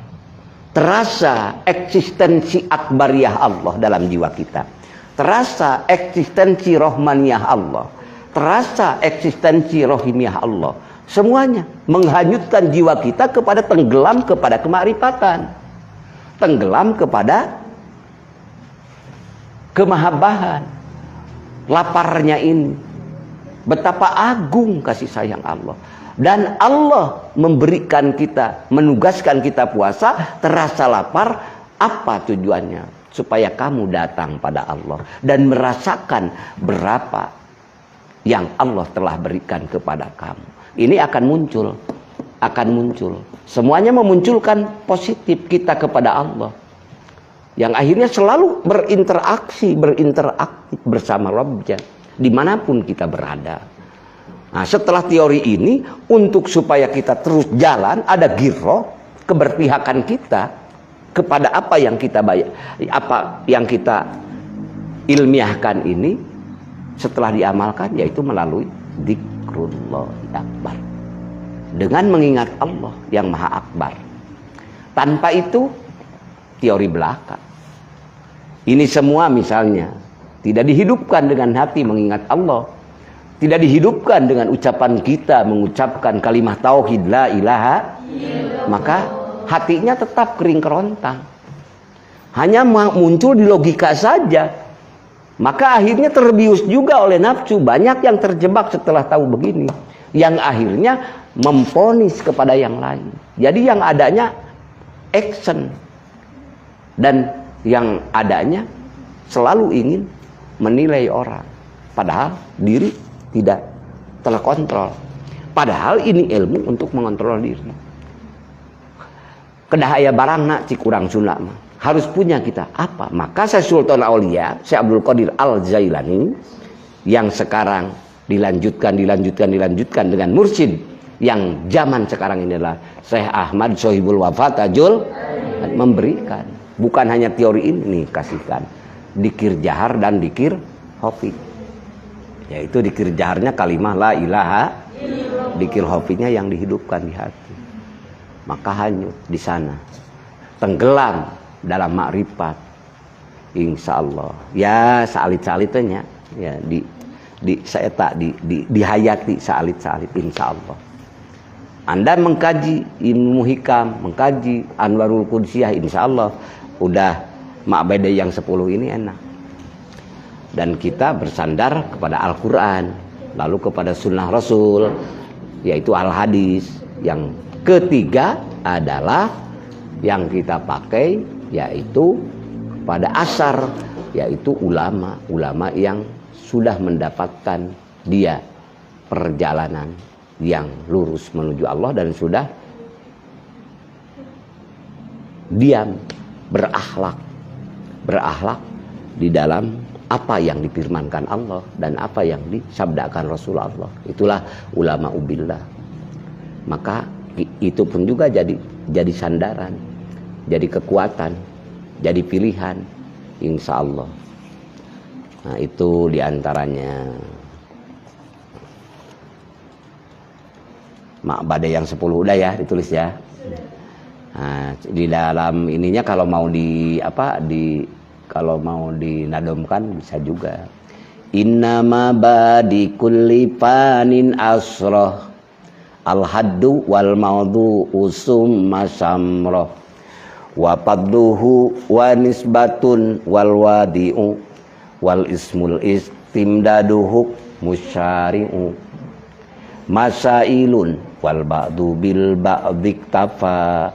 terasa eksistensi akbariyah Allah dalam jiwa kita, terasa eksistensi rohmaniyah Allah, terasa eksistensi rohimiyah Allah. Semuanya menghanyutkan jiwa kita kepada tenggelam kepada kemakrifatan, tenggelam kepada kemahabbahan. Laparnya ini, betapa agung kasih sayang Allah. Dan Allah memberikan kita, menugaskan kita puasa, terasa lapar. Apa tujuannya? Supaya kamu datang pada Allah dan merasakan berapa yang Allah telah berikan kepada kamu. Ini akan muncul. Semuanya memunculkan positif kita kepada Allah, yang akhirnya selalu berinteraksi bersama Rabbnya dimanapun kita berada. Nah, setelah teori ini, untuk supaya kita terus jalan, ada ghirrah, keberpihakan kita kepada apa yang kita ilmiahkan ini, setelah diamalkan, yaitu melalui zikrullah akbar, dengan mengingat Allah yang maha akbar. Tanpa itu teori belaka. Ini semua misalnya tidak dihidupkan dengan hati mengingat Allah, tidak dihidupkan dengan ucapan kita mengucapkan kalimat tauhid la ilaha, maka hatinya tetap kering kerontang, hanya muncul di logika saja. Maka akhirnya terbius juga oleh nafsu. Banyak yang terjebak setelah tahu begini, yang akhirnya memponis kepada yang lain. Jadi yang adanya action, dan yang adanya selalu ingin menilai orang, padahal diri tidak terkontrol. Padahal ini ilmu untuk mengontrol diri. Kedahaya barangna cikurang Sunda harus punya kita apa? Maka Syekh Sultan Aulia, Syekh Abdul Qadir Al-Jailani, yang sekarang dilanjutkan dengan mursyid yang zaman sekarang ini adalah Syekh Ahmad Sohibul Wafat Tajul, memberikan bukan hanya teori ini, kasihkan dikir jahar dan dikir hofi. Yaitu dikir jaharnya kalimah la ilaha, dikir hofinya yang dihidupkan di hati. Maka hanyut di sana, tenggelam dalam makrifat, insya Allah ya salit-salitnya ya saya tak dihayati salit-salit insya Allah. Anda mengkaji ilmu hikam, mengkaji Anwarul Qudsiyah, insya Allah udah ma'bada yang 10 ini enak. Dan kita bersandar kepada Al-Quran, lalu kepada sunnah Rasul, yaitu Al-Hadis. Yang ketiga adalah yang kita pakai yaitu pada asar, yaitu ulama yang sudah mendapatkan dia perjalanan yang lurus menuju Allah dan sudah diam, berakhlak di dalam apa yang difirmankan Allah dan apa yang disabdakan Rasulullah. Itulah ulama ubillah. Maka itu pun juga jadi sandaran, jadi kekuatan, jadi pilihan insya Allah. Nah itu diantaranya ma'bada yang 10 udah ya ditulis ya. Nah, di dalam ininya kalau mau kalau mau dinadomkan bisa juga. Innama badi kulli fanin asroh al-haddu wal maudu usum masamroh wa padduhu wa nisbatun wal wadi'u wal ismul istimdaduhu musyari'u masailun wal ba'du bil ba'diktafa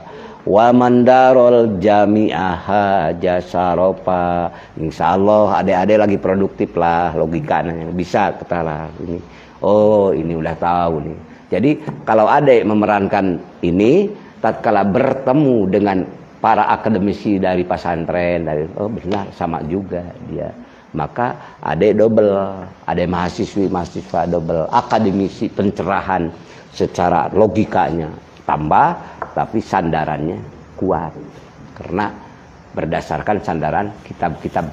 wa mandarol jami'aha jasaropa. Insyaallah adik-adik lagi produktif lah logikanya bisa ketalah ini. Oh ini udah tahu nih. Jadi kalau adik memerankan ini tatkala bertemu dengan para akademisi dari pesantren oh benar sama juga dia. Maka adik double, adik mahasiswa double, akademisi pencerahan secara logikanya tambah, tapi sandarannya kuat karena berdasarkan sandaran kitab-kitab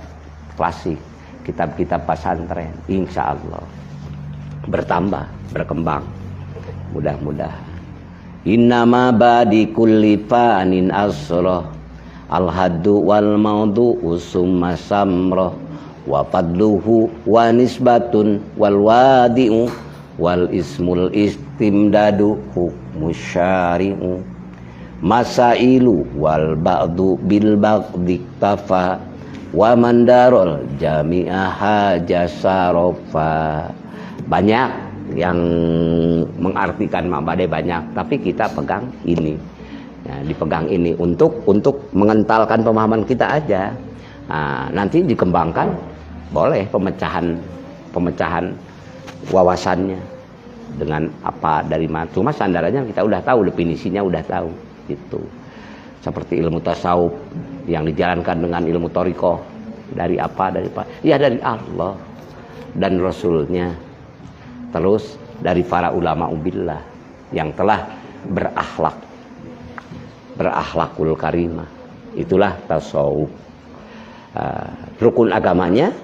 klasik, kitab-kitab pesantren. Insya Allah bertambah, berkembang, mudah-mudahan. Innama badi kulli fanin asroh al-haddu wal maudu usum masamroh wa fadluhu wa nisbatun wal wadi'u wal ismul istimdadu musyari'u masailu wal ba'du bil ba'diktafa wa mandarol jami'aha jasarofa. Banyak yang mengartikan ma'bada banyak, tapi kita pegang ini ya, dipegang ini untuk mengentalkan pemahaman kita aja. Nah, nanti dikembangkan boleh pemecahan wawasannya dengan apa dari mana. Cuma sandarannya kita udah tahu, definisinya udah tahu gitu. Seperti ilmu tasawuf yang dijalankan dengan ilmu thariqah dari apa? Ya dari Allah dan Rasulnya. Terus dari para ulama ubillah yang telah berakhlakul karimah. Itulah tasawuf. Rukun agamanya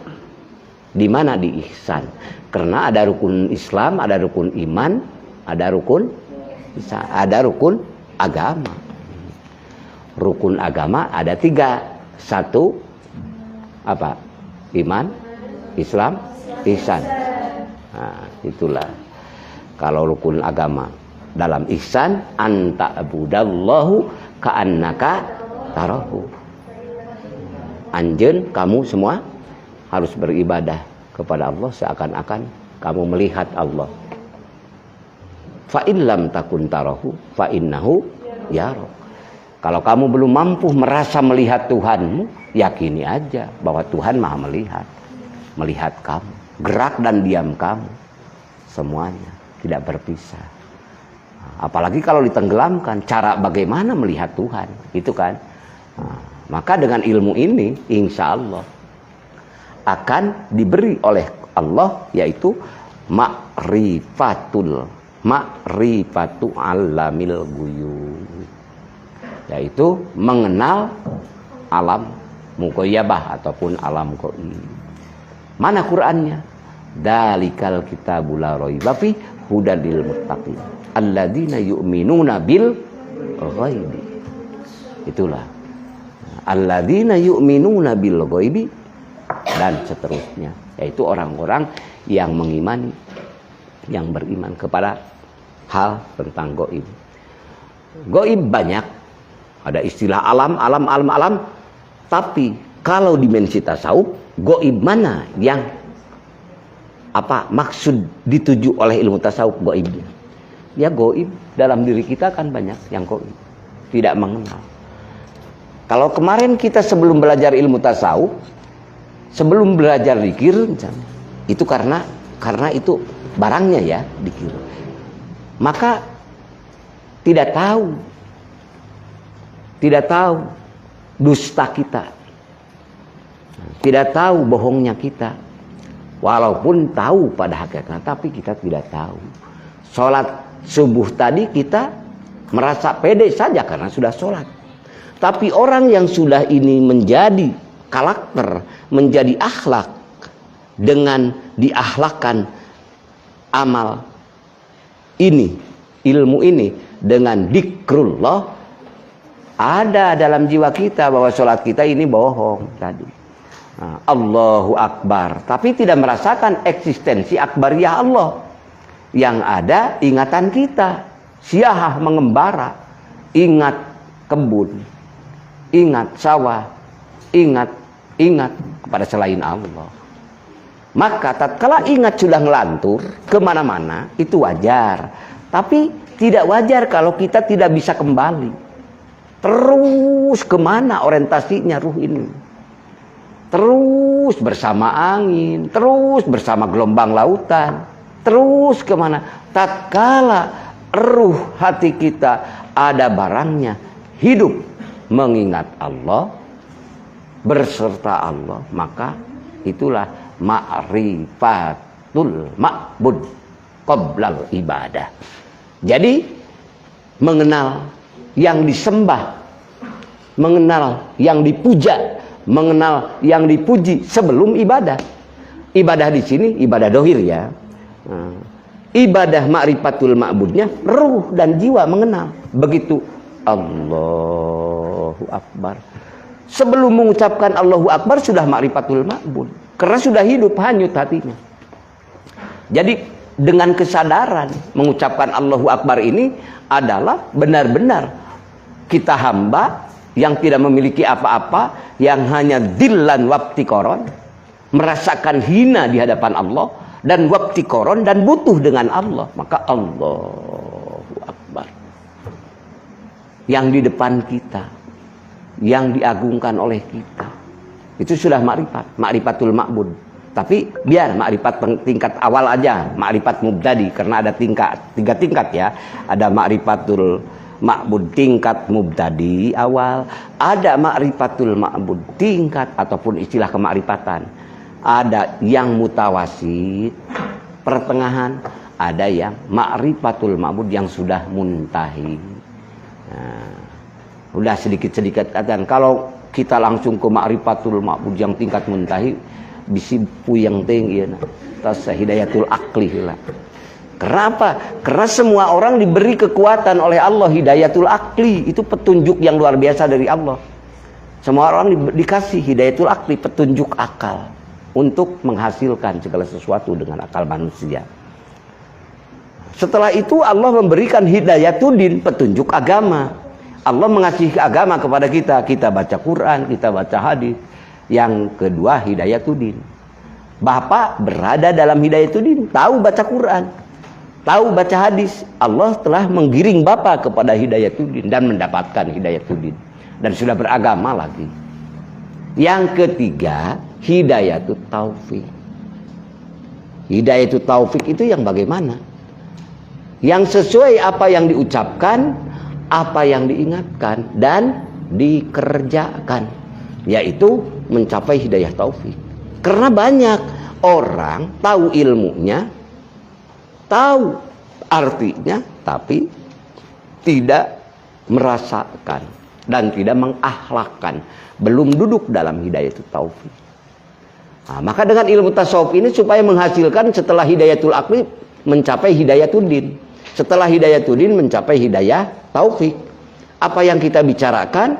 di mana? Di ihsan. Karena ada rukun Islam, ada rukun iman, ada rukun agama. Rukun agama ada 3. 1 apa? Iman, Islam, ihsan. Nah, itulah kalau rukun agama. Dalam ihsan anta abudallahu ka'annaka tarahu. Anjeun kamu semua harus beribadah kepada Allah seakan-akan kamu melihat Allah. Fa in lam takun tarahu fa innahu yarah. Kalau kamu belum mampu merasa melihat Tuhanmu, yakini aja bahwa Tuhan Maha melihat kamu, gerak dan diam kamu, semuanya tidak berpisah. Apalagi kalau ditenggelamkan, cara bagaimana melihat Tuhan itu kan. Maka dengan ilmu ini insya Allah akan diberi oleh Allah, yaitu ma'rifatu alamil ghuyub, yaitu mengenal alam mughayyabah ataupun alam ghaib. Mana Qur'annya? Dalikal kitabul la raiba fi hudal lil muttaqin alladzina yu'minuna bil ghaibi. Itulah alladzina yu'minuna bil ghaibi, dan seterusnya, yaitu orang-orang yang mengimani, yang beriman kepada hal tentang gaib. Gaib banyak, ada istilah alam, tapi kalau dimensi tasawuf, gaib mana yang maksud dituju oleh ilmu tasawuf gaibnya? Ya gaib dalam diri kita kan banyak yang gaib, tidak mengenal. Kalau kemarin kita sebelum belajar ilmu tasawuf, sebelum belajar zikir, itu karena itu barangnya ya zikir, maka tidak tahu dusta kita, tidak tahu bohongnya kita, walaupun tahu pada hakikatnya, tapi kita tidak tahu. Sholat subuh tadi kita merasa pede saja karena sudah sholat. Tapi orang yang sudah ini menjadi karakter, menjadi akhlak, dengan diakhlakkan amal ini, ilmu ini, dengan dzikrullah, ada dalam jiwa kita bahwa sholat kita ini bohong tadi. Nah, Allahu Akbar, tapi tidak merasakan eksistensi akbariyah Allah. Yang ada ingatan kita, siahah mengembara, ingat kebun, ingat sawah, ingat kepada selain Allah. Maka tatkala ingat sudah ngelantur kemana-mana, itu wajar. Tapi tidak wajar kalau kita tidak bisa kembali. Terus kemana orientasinya ruh ini? Terus bersama angin, terus bersama gelombang lautan, terus kemana? Tatkala ruh hati kita ada barangnya, hidup mengingat Allah, berserta Allah, maka itulah ma'rifatul ma'bud qoblal ibadah. Jadi mengenal yang disembah, mengenal yang dipuja, mengenal yang dipuji sebelum ibadah. Ibadah di sini ibadah dohir ya. Ibadah ma'rifatul ma'budnya ruh dan jiwa mengenal. Begitu Allahu Akbar, sebelum mengucapkan Allahu Akbar sudah ma'rifatul ma'bud, karena sudah hidup hanyut hatinya. Jadi dengan kesadaran mengucapkan Allahu Akbar ini adalah benar-benar kita hamba yang tidak memiliki apa-apa, yang hanya dillan wabtikoron, merasakan hina di hadapan Allah, dan wabtikoron, dan butuh dengan Allah. Maka Allahu Akbar yang di depan kita, yang diagungkan oleh kita, itu sudah ma'rifatul ma'bud. Tapi biar ma'rifat tingkat awal aja, ma'rifat mubtadi, karena ada tiga tingkat ya. Ada ma'rifatul ma'bud tingkat mubtadi awal, ada ma'rifatul ma'bud tingkat ataupun istilah kemakrifatan, ada yang mutawasid pertengahan, ada yang ma'rifatul ma'bud yang sudah muntahi. Nah, udah sedikit-sedikit dan kalau kita langsung ke ma'rifatul ma'bud yang tingkat muntahi, bisi puyeng tinggi ya, tas hidayatul akli lah. Kenapa? Karena semua orang diberi kekuatan oleh Allah hidayatul akli, itu petunjuk yang luar biasa dari Allah. Semua orang dikasih hidayatul akli, petunjuk akal untuk menghasilkan segala sesuatu dengan akal manusia. Setelah itu Allah memberikan hidayatuddin, petunjuk agama. Allah mengasihi agama kepada kita. Kita baca Quran, kita baca hadis. Yang kedua hidayatuddin. Bapak berada dalam hidayatuddin, tahu baca Quran, tahu baca hadis. Allah telah menggiring Bapak kepada hidayatuddin dan mendapatkan hidayatuddin, dan sudah beragama lagi. Yang ketiga hidayatut taufik. Hidayatut taufik itu yang bagaimana? Yang sesuai apa yang diucapkan, apa yang diingatkan dan dikerjakan, yaitu mencapai hidayah taufik. Karena banyak orang tahu ilmunya, tahu artinya, tapi tidak merasakan dan tidak mengakhlakkan, belum duduk dalam hidayatul taufik. Nah, maka dengan ilmu tasawuf ini supaya menghasilkan setelah hidayatul akli mencapai hidayatuddin, setelah hidayatuddin mencapai hidayah taufik. Apa yang kita bicarakan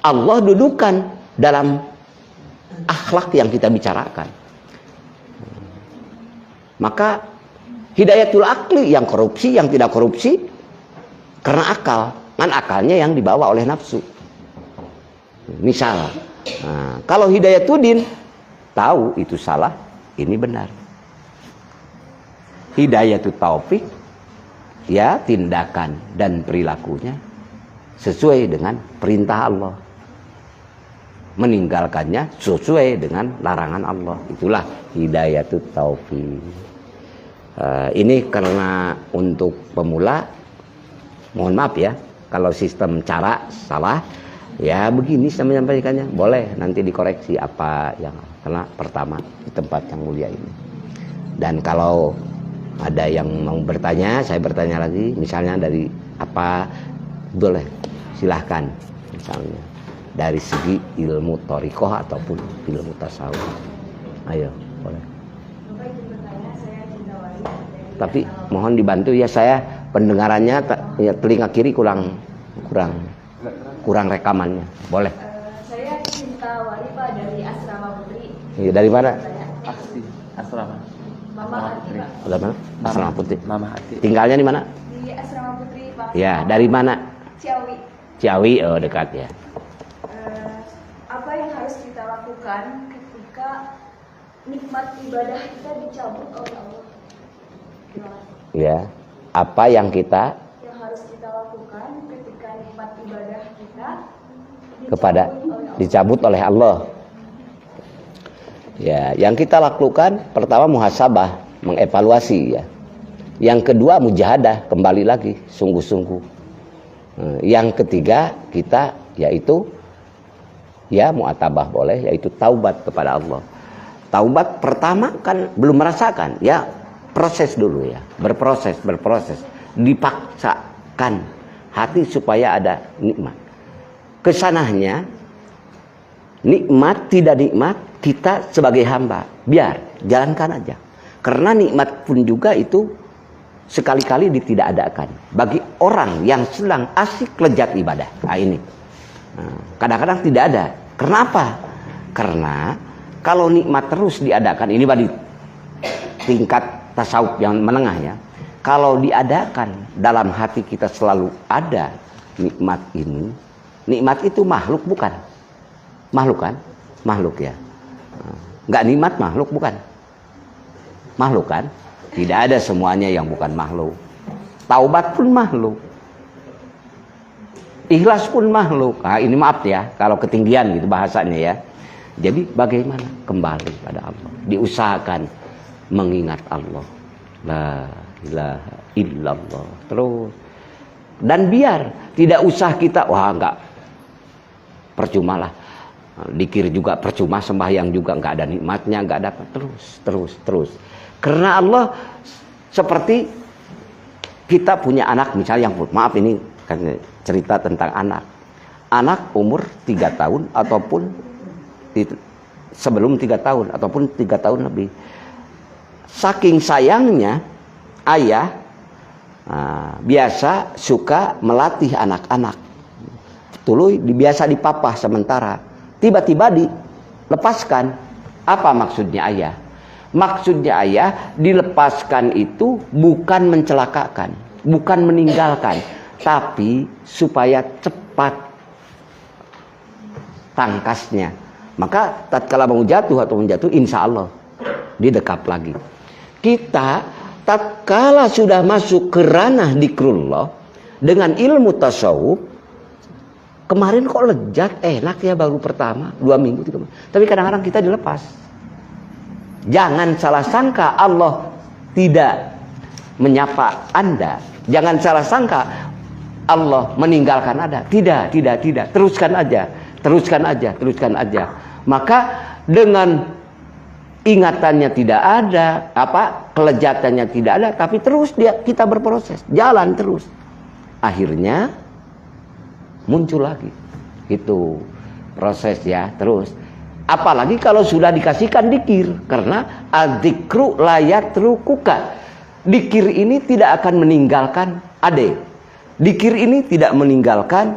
Allah dudukan dalam akhlak yang kita bicarakan. Maka hidayatul akli, yang korupsi, yang tidak korupsi karena akal, kan akalnya yang dibawa oleh nafsu. Misal, kalau hidayatuddin tahu itu salah, ini benar. Hidayatut taufik, ya tindakan dan perilakunya sesuai dengan perintah Allah, meninggalkannya sesuai dengan larangan Allah. Itulah hidayatut taufik. Ini karena untuk pemula, mohon maaf ya kalau sistem cara salah, ya begini saya menyampaikannya. Boleh nanti dikoreksi apa yang, karena pertama di tempat yang mulia ini. Dan kalau ada yang mau bertanya, saya bertanya lagi, misalnya dari apa, boleh silahkan, misalnya dari segi ilmu thariqah ataupun ilmu tasawuf. Ayo, boleh. Tapi mohon dibantu ya, saya pendengarannya ya, telinga kiri kurang rekamannya. Boleh. Saya Cinta Wali Pak, dari Asrama Putri. Iya, dari mana? Asrama. Mama Hati Pak. Dari mana? Asrama Putri. Mama Hati. Tinggalnya di mana? Di Asrama Putri Pak. Ya, dari mana? Ciawi. Ciawi, oh dekat ya. Apa yang harus kita lakukan ketika nikmat ibadah kita dicabut oleh Allah? Gimana? Ya, apa yang kita Yang harus kita lakukan ketika nikmat ibadah kita kepada dicabut oleh Allah. Ya, yang kita lakukan pertama muhasabah, mengevaluasi ya. Yang kedua mujahadah, kembali lagi sungguh-sungguh. Yang ketiga kita yaitu ya muatabah boleh, yaitu taubat kepada Allah. Taubat pertama kan belum merasakan, ya proses dulu ya, berproses, dipaksakan hati supaya ada nikmat. Kesananya nikmat tidak nikmat, kita sebagai hamba biar jalankan aja. Karena nikmat pun juga itu sekali-kali ditidakadakan bagi orang yang sedang asik lezat ibadah. Nah ini kadang-kadang tidak ada. Kenapa? Karena kalau nikmat terus diadakan, ini bagi tingkat tasawuf yang menengah ya, kalau diadakan dalam hati kita selalu ada nikmat ini. Nikmat itu makhluk bukan? Makhluk kan? Makhluk ya. Nggak nikmat makhluk bukan? Makhluk kan? Tidak ada semuanya yang bukan makhluk. Taubat pun makhluk. Ikhlas pun makhluk. Nah, ini maaf ya kalau ketinggian gitu bahasanya ya. Jadi bagaimana? Kembali pada Allah. Diusahakan mengingat Allah. La ilaha illallah. Terus. Dan biar tidak usah kita, wah enggak, percumalah. Dikir juga percuma, sembahyang juga enggak ada nikmatnya, enggak dapat. Terus. Karena Allah seperti kita punya anak misalnya, yang maaf ini kan cerita tentang anak. Anak umur 3 tahun ataupun sebelum 3 tahun ataupun 3 tahun lebih. Saking sayangnya ayah biasa suka melatih anak-anak. Tuluy biasa dipapah sementara. Tiba-tiba dilepaskan. Apa maksudnya ayah? Maksudnya ayah dilepaskan itu bukan mencelakakan, bukan meninggalkan, tapi supaya cepat tangkasnya. Maka tatkala mau jatuh atau menjatuh, insya Allah didekap lagi. Kita tatkala sudah masuk ke ranah dzikrullah dengan ilmu tasawuf, kemarin kok lezat, enak ya baru pertama 2 minggu 3 minggu, tapi kadang-kadang kita dilepas. Jangan salah sangka Allah tidak menyapa Anda. Jangan salah sangka Allah meninggalkan Anda. Tidak. Teruskan aja. Maka dengan ingatannya tidak ada, kelezatannya tidak ada, tapi terus kita berproses, jalan terus. Akhirnya muncul lagi. Itu proses ya, terus. Apalagi kalau sudah dikasihkan dikir, karena adzikru la yatrukuka. Dikir ini tidak akan meninggalkan Dikir ini tidak meninggalkan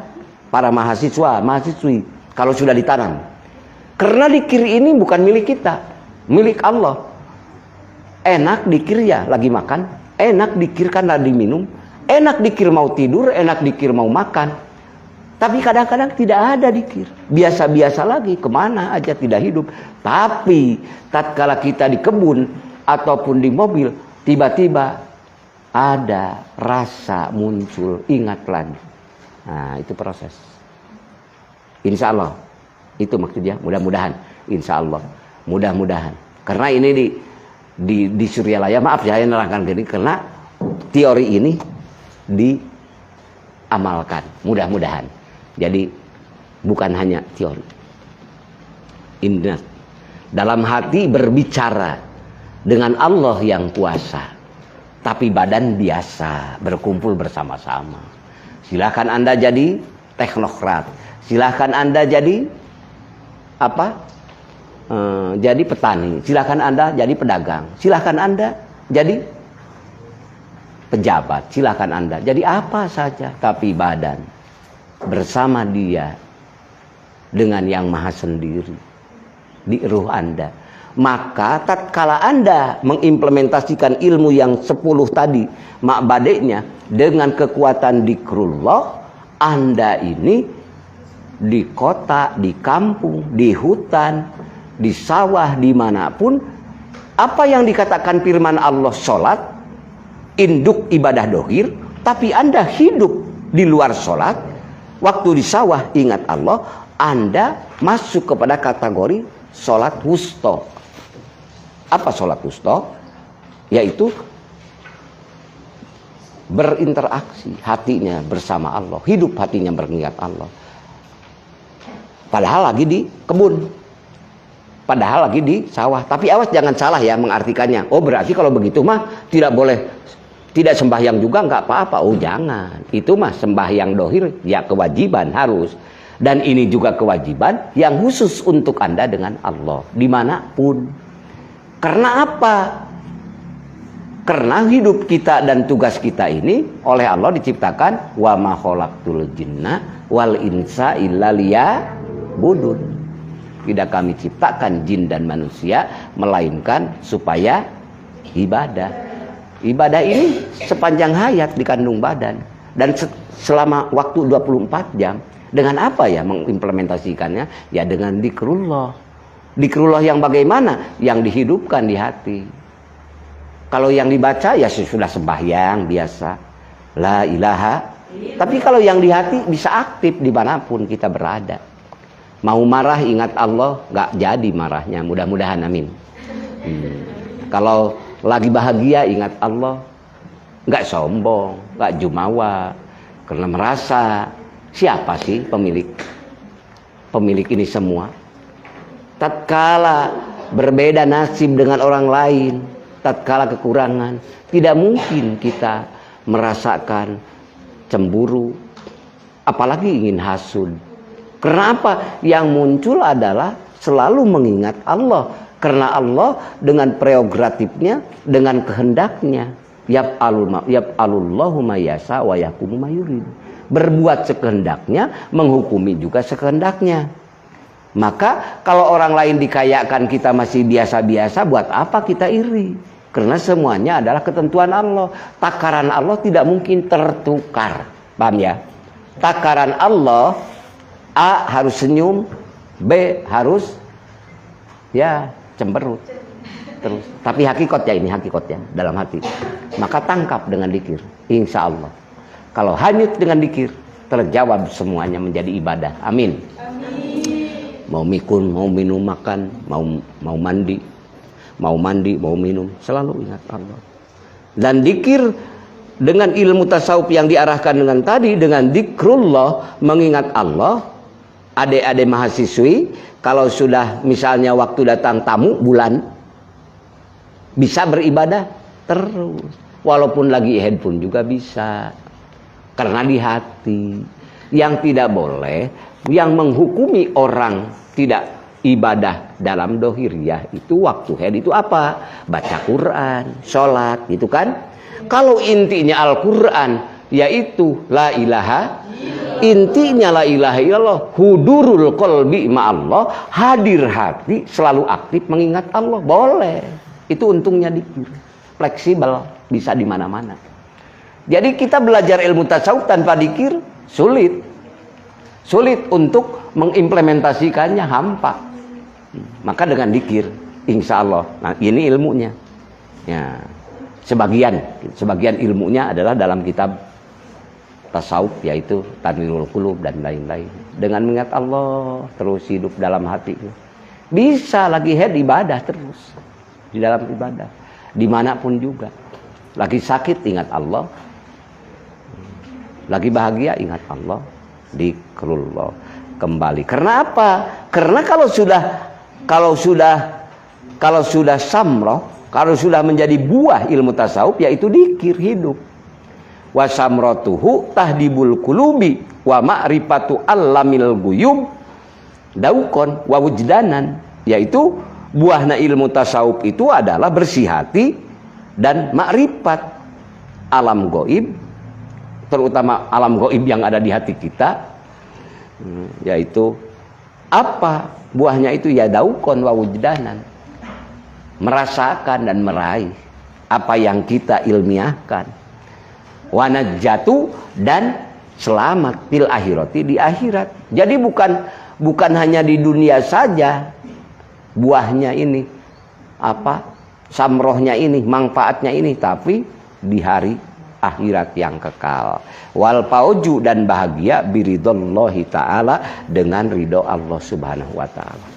para mahasiswa, mahasiswi. kalau sudah ditanam. Karena dikir ini bukan milik kita, milik Allah. Enak dikir ya lagi makan, enak dikir kan lagi minum, enak dikir mau tidur, enak dikir mau makan. Tapi kadang-kadang tidak ada dikir, biasa-biasa lagi, kemana aja tidak hidup. Tapi tatkala kita di kebun ataupun di mobil, tiba-tiba ada rasa muncul, ingat lagi. Nah, itu proses. Insya Allah, itu maksudnya, mudah-mudahan, insya Allah, mudah-mudahan. Karena ini di Suryalaya, maaf saya nerangkan gini, karena teori ini diamalkan, mudah-mudahan. Jadi bukan hanya teori. Ingat, dalam hati berbicara dengan Allah yang kuasa, tapi badan biasa berkumpul bersama-sama. Silakan Anda jadi teknokrat, silakan Anda jadi apa? Jadi petani, silakan Anda jadi pedagang, silakan Anda jadi pejabat, silakan Anda jadi apa saja, tapi badan bersama Dia dengan yang maha sendiri di ruh Anda. Maka tatkala Anda mengimplementasikan ilmu yang 10 tadi, makbadeknya dengan kekuatan dikrullah, Anda ini di kota, di kampung, di hutan, di sawah, dimanapun, apa yang dikatakan firman Allah sholat, induk ibadah dohir, tapi Anda hidup di luar sholat, waktu di sawah ingat Allah, Anda masuk kepada kategori sholat wusta. Apa sholat wusta? Yaitu berinteraksi hatinya bersama Allah, hidup hatinya mengingat Allah. Padahal lagi di kebun, padahal lagi di sawah. Tapi awas jangan salah ya mengartikannya. Oh berarti kalau begitu mah tidak boleh, tidak sembahyang juga nggak apa-apa. Oh jangan, itu mah sembahyang dohir ya kewajiban harus. Dan ini juga kewajiban yang khusus untuk Anda dengan Allah dimanapun. Karena apa? Karena hidup kita dan tugas kita ini oleh Allah diciptakan wa ma khalaqtul jinna wal insa illa liya'budun. Tidak kami ciptakan jin dan manusia melainkan supaya ibadah. Ibadah ini sepanjang hayat dikandung badan dan selama waktu 24 jam. Dengan apa ya mengimplementasikannya? Ya dengan zikrullah. Zikrullah yang bagaimana? Yang dihidupkan di hati. Kalau yang dibaca ya sudah sembahyang biasa, la ilaha. Tapi kalau yang di hati bisa aktif dimanapun kita berada. Mau marah ingat Allah, nggak jadi marahnya. Mudah-mudahan amin. Kalau lagi bahagia ingat Allah, nggak sombong, nggak jumawa, karena merasa siapa sih pemilik ini semua. Tatkala berbeda nasib dengan orang lain, tatkala kekurangan, tidak mungkin kita merasakan cemburu, apalagi ingin hasud. Karena apa? Yang muncul adalah selalu mengingat Allah. Karena Allah dengan prerogatifnya, dengan kehendaknya, yaf'alullahu ma yasha wa yahkumu ma yurid. Berbuat sekehendaknya, menghukumi juga sekehendaknya. Maka kalau orang lain dikayakan kita masih biasa-biasa, buat apa kita iri? Karena semuanya adalah ketentuan Allah. Takaran Allah tidak mungkin tertukar. Paham ya? Takaran Allah, A harus senyum, B harus ya cemberut terus. Tapi hakikatnya ini hakikatnya dalam hati. Maka tangkap dengan dzikir, insya Allah. Kalau hanyut dengan dzikir, terjawab semuanya menjadi ibadah. Amin. Mau mikun, mau minum makan, mau mandi, mau minum, selalu ingat Allah. Dan dzikir dengan ilmu tasawuf yang diarahkan dengan tadi, dengan dzikrullah, mengingat Allah. Adik-adik mahasiswi, kalau sudah misalnya waktu datang tamu bulan, bisa beribadah terus. Walaupun lagi handphone juga bisa. Karena di hati. Yang tidak boleh, yang menghukumi orang tidak ibadah dalam dohiriyah itu waktu haid itu apa? Baca Quran, sholat gitu kan. Kalau intinya Al-Quran yaitu la ilaha. Intinya la ilaha illallah hudurul qalbi ma'allah, hadir hati selalu aktif mengingat Allah. Boleh, itu untungnya dzikir, fleksibel, bisa di mana-mana. Jadi kita belajar ilmu tasawuf tanpa dzikir sulit untuk mengimplementasikannya, hampa. Maka dengan dzikir insya Allah, nah ini ilmunya ya, sebagian ilmunya adalah dalam kitab tasawuf, yaitu Tanwirul Qulub dan lain-lain. Dengan mengingat Allah terus hidup dalam hati, bisa lagi head ibadah terus di dalam ibadah, dimanapun juga. Lagi sakit ingat Allah, lagi bahagia ingat Allah, dzikrullah kembali. Karena apa? Karena kalau sudah samroh, kalau sudah menjadi buah ilmu tasawuf, yaitu dzikir hidup. Wa samratuhu tahdibul qulubi wa ma'rifatu allamil ghuyub daukon wa wujdanan, yaitu buahna ilmu tasawuf itu adalah bersih hati dan makrifat alam gaib, terutama alam gaib yang ada di hati kita, yaitu apa buahnya itu? Ya daukon wa wujdanan, merasakan dan meraih apa yang kita ilmiahkan. Wanajatu, dan selamat fil akhirati, di akhirat. Jadi bukan hanya di dunia saja buahnya ini, apa samrohnya ini, manfaatnya ini, tapi di hari akhirat yang kekal. Wal fauju, dan bahagia biridallahi ta'ala, dengan ridho Allah subhanahu wa ta'ala.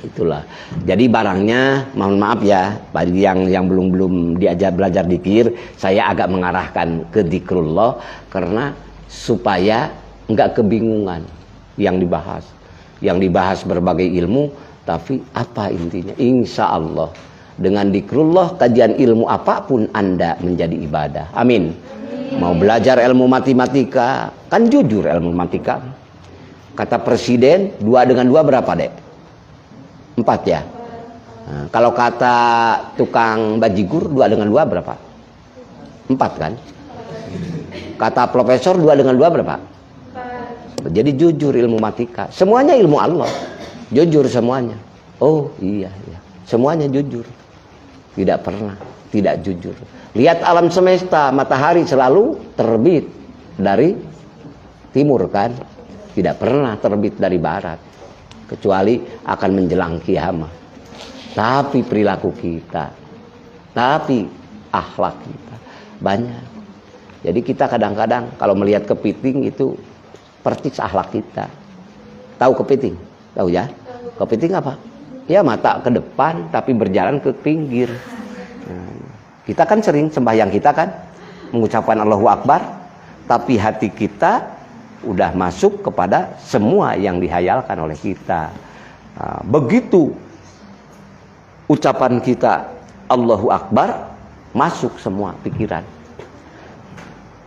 Itulah. Jadi barangnya, mohon maaf ya, bagi yang belum diajar belajar dzikir, saya agak mengarahkan ke dzikrullah karena supaya enggak kebingungan yang dibahas. Yang dibahas berbagai ilmu, tapi apa intinya? Insya Allah dengan dzikrullah, kajian ilmu apapun Anda menjadi ibadah. Amin. Mau belajar ilmu matematika, kan jujur ilmu matematika. Kata presiden, 2 dengan 2 berapa, Dek? 4 ya. Nah, kalau kata tukang bajigur, 2 dengan 2 berapa? 4 kan? Kata profesor, 2 dengan 2 berapa? Jadi jujur ilmu matematika. Semuanya ilmu Allah. Jujur semuanya. Oh iya. Semuanya jujur. Tidak pernah tidak jujur. Lihat alam semesta, matahari selalu terbit dari timur kan? Tidak pernah terbit dari barat. Kecuali akan menjelang kiamat. Tapi perilaku kita, tapi akhlak kita banyak. Jadi kita kadang-kadang kalau melihat kepiting itu persis akhlak kita. Tahu kepiting? Tahu ya? Kepiting apa? Ya mata ke depan tapi berjalan ke pinggir. Kita kan sering sembahyang kita kan mengucapkan Allahu Akbar, tapi hati kita udah masuk kepada semua yang dihayalkan oleh kita. Begitu ucapan kita Allahu Akbar, masuk semua pikiran.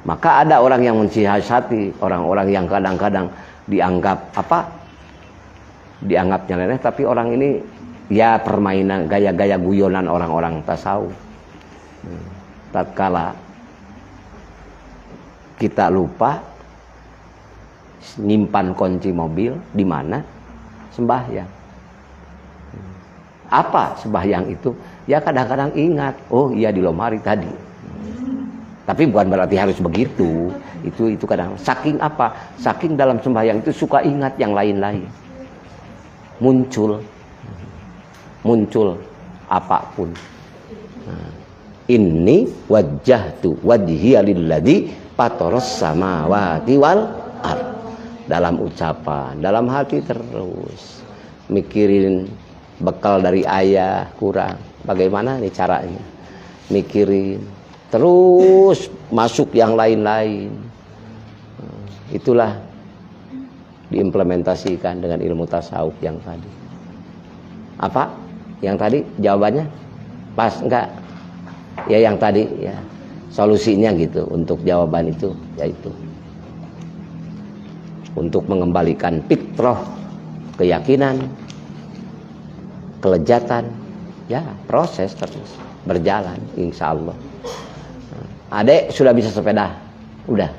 Maka ada orang yang mensiasati, orang-orang yang kadang-kadang dianggap apa? Dianggap nyeleneh, tapi orang ini ya permainan, gaya-gaya guyonan orang-orang tasawuf. Tatkala kita lupa nyimpan kunci mobil di mana? Sembahyang. Apa sembahyang itu? Ya kadang-kadang ingat, oh iya di lemari tadi. Tapi bukan berarti harus begitu. Itu kadang saking apa? Saking dalam sembahyang itu suka ingat yang lain-lain. Muncul apapun. Inni wajjahtu wajhiya lilladzi fataras samawati wal ardh. Dalam ucapan, dalam hati terus mikirin bekal dari ayah kurang. Bagaimana nih caranya? Mikirin terus masuk yang lain-lain. Itulah diimplementasikan dengan ilmu tasawuf yang tadi. Apa? Yang tadi jawabannya pas enggak? Ya yang tadi ya. Solusinya gitu untuk jawaban itu yaitu untuk mengembalikan fitrah, keyakinan, kelezatan, ya proses terus berjalan insya Allah. Adek sudah bisa sepeda, Udah.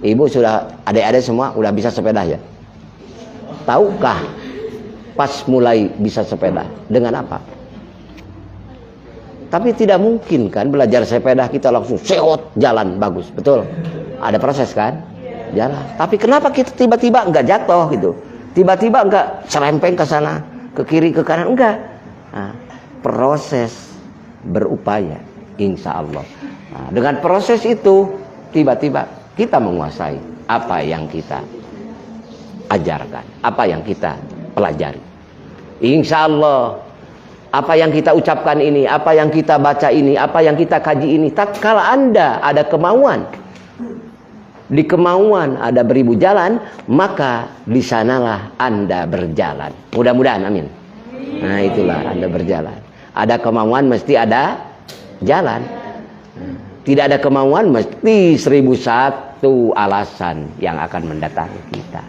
Ibu sudah, adik-adik semua udah bisa sepeda ya? Tahukah pas mulai bisa sepeda dengan apa? Tapi tidak mungkin kan belajar sepeda kita langsung seot jalan bagus, betul? Ada proses kan? Jalan. Tapi kenapa kita tiba-tiba enggak jatuh gitu? Tiba-tiba enggak serempeng ke sana, ke kiri, ke kanan, enggak. Nah, proses berupaya, insya Allah. Nah, dengan proses itu tiba-tiba kita menguasai apa yang kita ajarkan, apa yang kita pelajari. Insya Allah, apa yang kita ucapkan ini, apa yang kita baca ini, apa yang kita kaji ini, tatkala Anda ada kemauan, di kemauan ada beribu jalan, maka di sanalah Anda berjalan. Mudah-mudahan, amin. Nah, itulah Anda berjalan. Ada kemauan mesti ada jalan. Tidak ada kemauan mesti 1001 alasan yang akan mendatangi kita.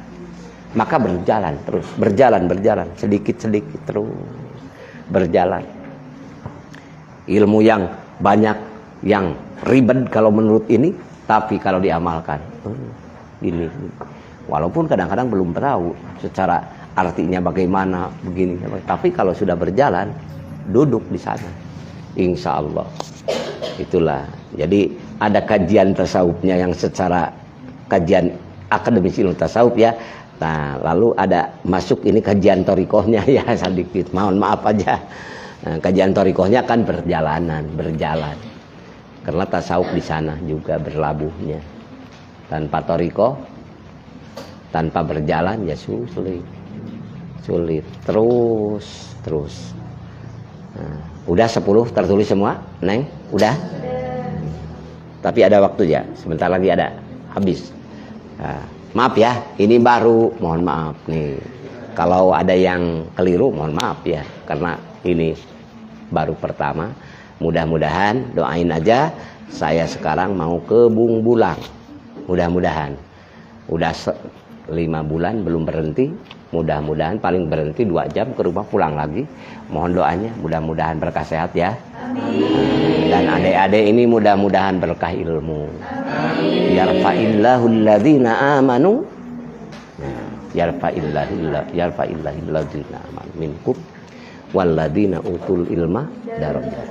Maka berjalan terus, berjalan sedikit-sedikit terus berjalan. Ilmu yang banyak, yang ribet kalau menurut ini, tapi kalau diamalkan ini. Walaupun kadang-kadang belum tahu secara artinya bagaimana begini, tapi kalau sudah berjalan, duduk di sana, insya Allah. Itulah. Jadi ada kajian tasawufnya yang secara kajian akademis ilmu tasawuf ya. Nah, lalu ada masuk ini kajian torikohnya ya sedikit. Mohon maaf aja. Nah, kajian torikohnya kan berjalan. Karena tasawuf di sana juga berlabuhnya. Tanpa torikoh, tanpa berjalan ya sulit. Terus. Nah, udah 10 tertulis semua, Neng? Udah? Tapi ada waktu ya, sebentar lagi ada habis. Nah, maaf ya, ini baru, mohon maaf nih. Kalau ada yang keliru, mohon maaf ya, karena ini baru pertama. Mudah-mudahan doain aja. Saya sekarang mau ke Bung Bulang. Mudah-mudahan. Udah 5 bulan belum berhenti. Mudah-mudahan paling berhenti 2 jam ke rumah pulang lagi. Mohon doanya, mudah-mudahan berkah sehat ya. Amin. Dan adik-adik ini mudah-mudahan berkah ilmu. Yarfa'illahu alladhina amanu. Yarfa'illahu alladhina amanu minkum walladhina utul ilma darajat.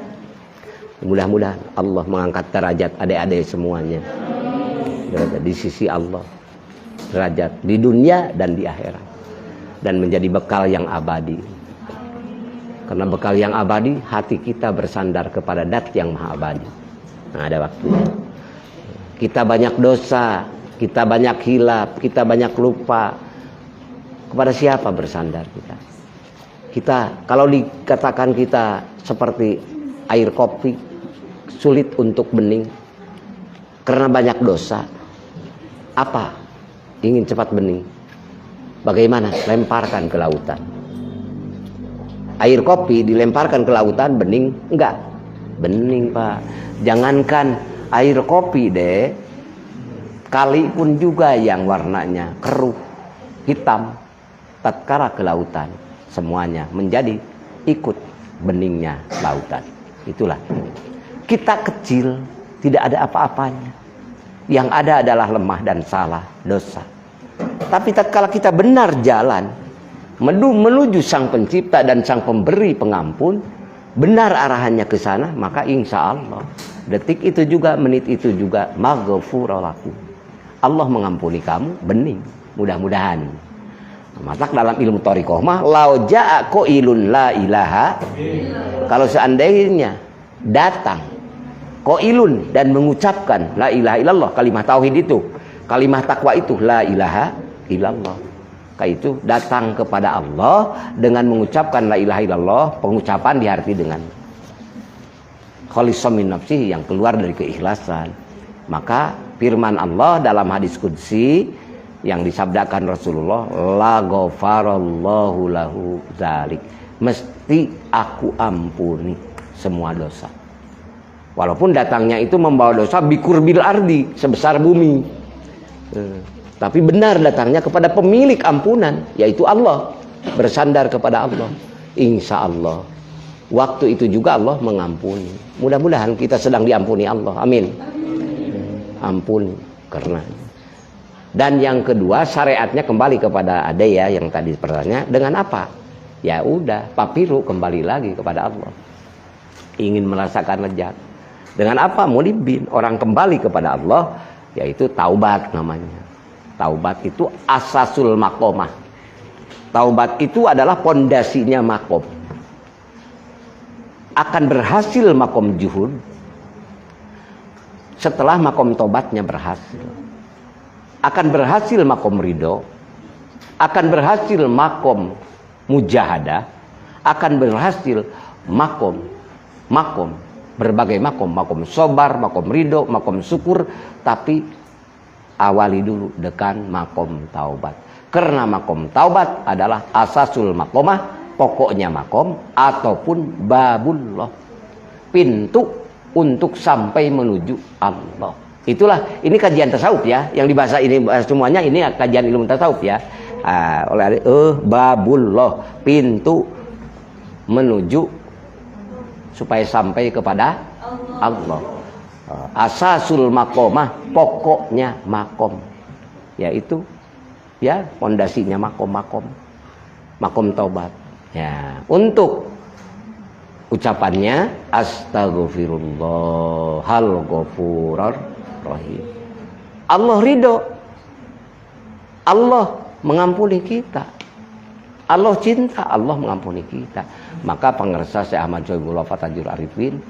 Mudah-mudahan Allah mengangkat derajat adik-adik semuanya. Derajat di sisi Allah. Derajat di dunia dan di akhirat. Dan menjadi bekal yang abadi. Karena bekal yang abadi, hati kita bersandar kepada Dat yang maha abadi. Nah, ada waktunya. Kita banyak dosa, kita banyak hilap, kita banyak lupa. Kepada siapa bersandar kita? Kita, kalau dikatakan kita seperti air kopi, sulit untuk bening. Karena banyak dosa. Apa? Ingin cepat bening. Bagaimana? Lemparkan ke lautan. Air kopi dilemparkan ke lautan, bening? Enggak. Bening, Pak. Jangankan air kopi deh. Kali pun juga yang warnanya keruh, hitam. Tatkala ke lautan, semuanya menjadi ikut beningnya lautan. Itulah. Kita kecil, tidak ada apa-apanya. Yang ada adalah lemah dan salah, dosa. Tapi tatkala kita benar jalan menuju Sang Pencipta dan Sang Pemberi pengampun, benar arahannya ke sana, maka insya Allah detik itu juga, menit itu juga, maghfura lakum. Allah mengampuni kamu, bening. Mudah-mudahan. Matak dalam ilmu thariqah mah lau jaa qailun la ilaha. Kalau seandainya datang qailun dan mengucapkan la ilaha illallah, kalimat tauhid itu, kalimat takwa itu la ilaha illallah. Itu datang kepada Allah dengan mengucapkan la ilaha illallah, pengucapan diarti dengan khalisam min nafsihi, yang keluar dari keikhlasan. Maka firman Allah dalam hadis qudsi yang disabdakan Rasulullah, la ghafarallahu lahu dzalik, mesti aku ampuni semua dosa. Walaupun datangnya itu membawa dosa bikurbil ardi, sebesar bumi. Tapi benar datangnya kepada pemilik ampunan, yaitu Allah. Bersandar kepada Allah. Insya Allah. Waktu itu juga Allah mengampuni. Mudah-mudahan kita sedang diampuni Allah. Amin. Ampuni. Karena dan yang kedua syariatnya kembali kepada ade ya yang tadi pertanyaan dengan apa? Ya udah papiru kembali lagi kepada Allah. Ingin merasakan lezat. Dengan apa? Mulibin orang kembali kepada Allah yaitu taubat namanya. Taubat itu asasul makomah. Taubat itu adalah pondasinya makom. Akan berhasil makom juhud setelah makom tobatnya berhasil. Akan berhasil makom ridho, akan berhasil makom mujahadah, akan berhasil makom berbagai makom sobar, makom ridho, makom syukur, tapi awali dulu dengan makom taubat. Karena makom taubat adalah asasul makomah, pokoknya makom ataupun babullah, pintu untuk sampai menuju Allah. Itulah, ini kajian tasawuf ya, yang dibahas ini semuanya ini kajian ilmu tasawuf ya. Oleh babullah, pintu menuju supaya sampai kepada Allah. Asasul makomah, pokoknya makom, yaitu ya pondasinya makom taubat. Ya, untuk ucapannya astaghfirullahal ghafurur rahim. Allah ridho. Allah mengampuni kita. Allah cinta, Allah mengampuni kita. Maka pengersa Syekh Ahmad Syaibullah Fatajur Arifin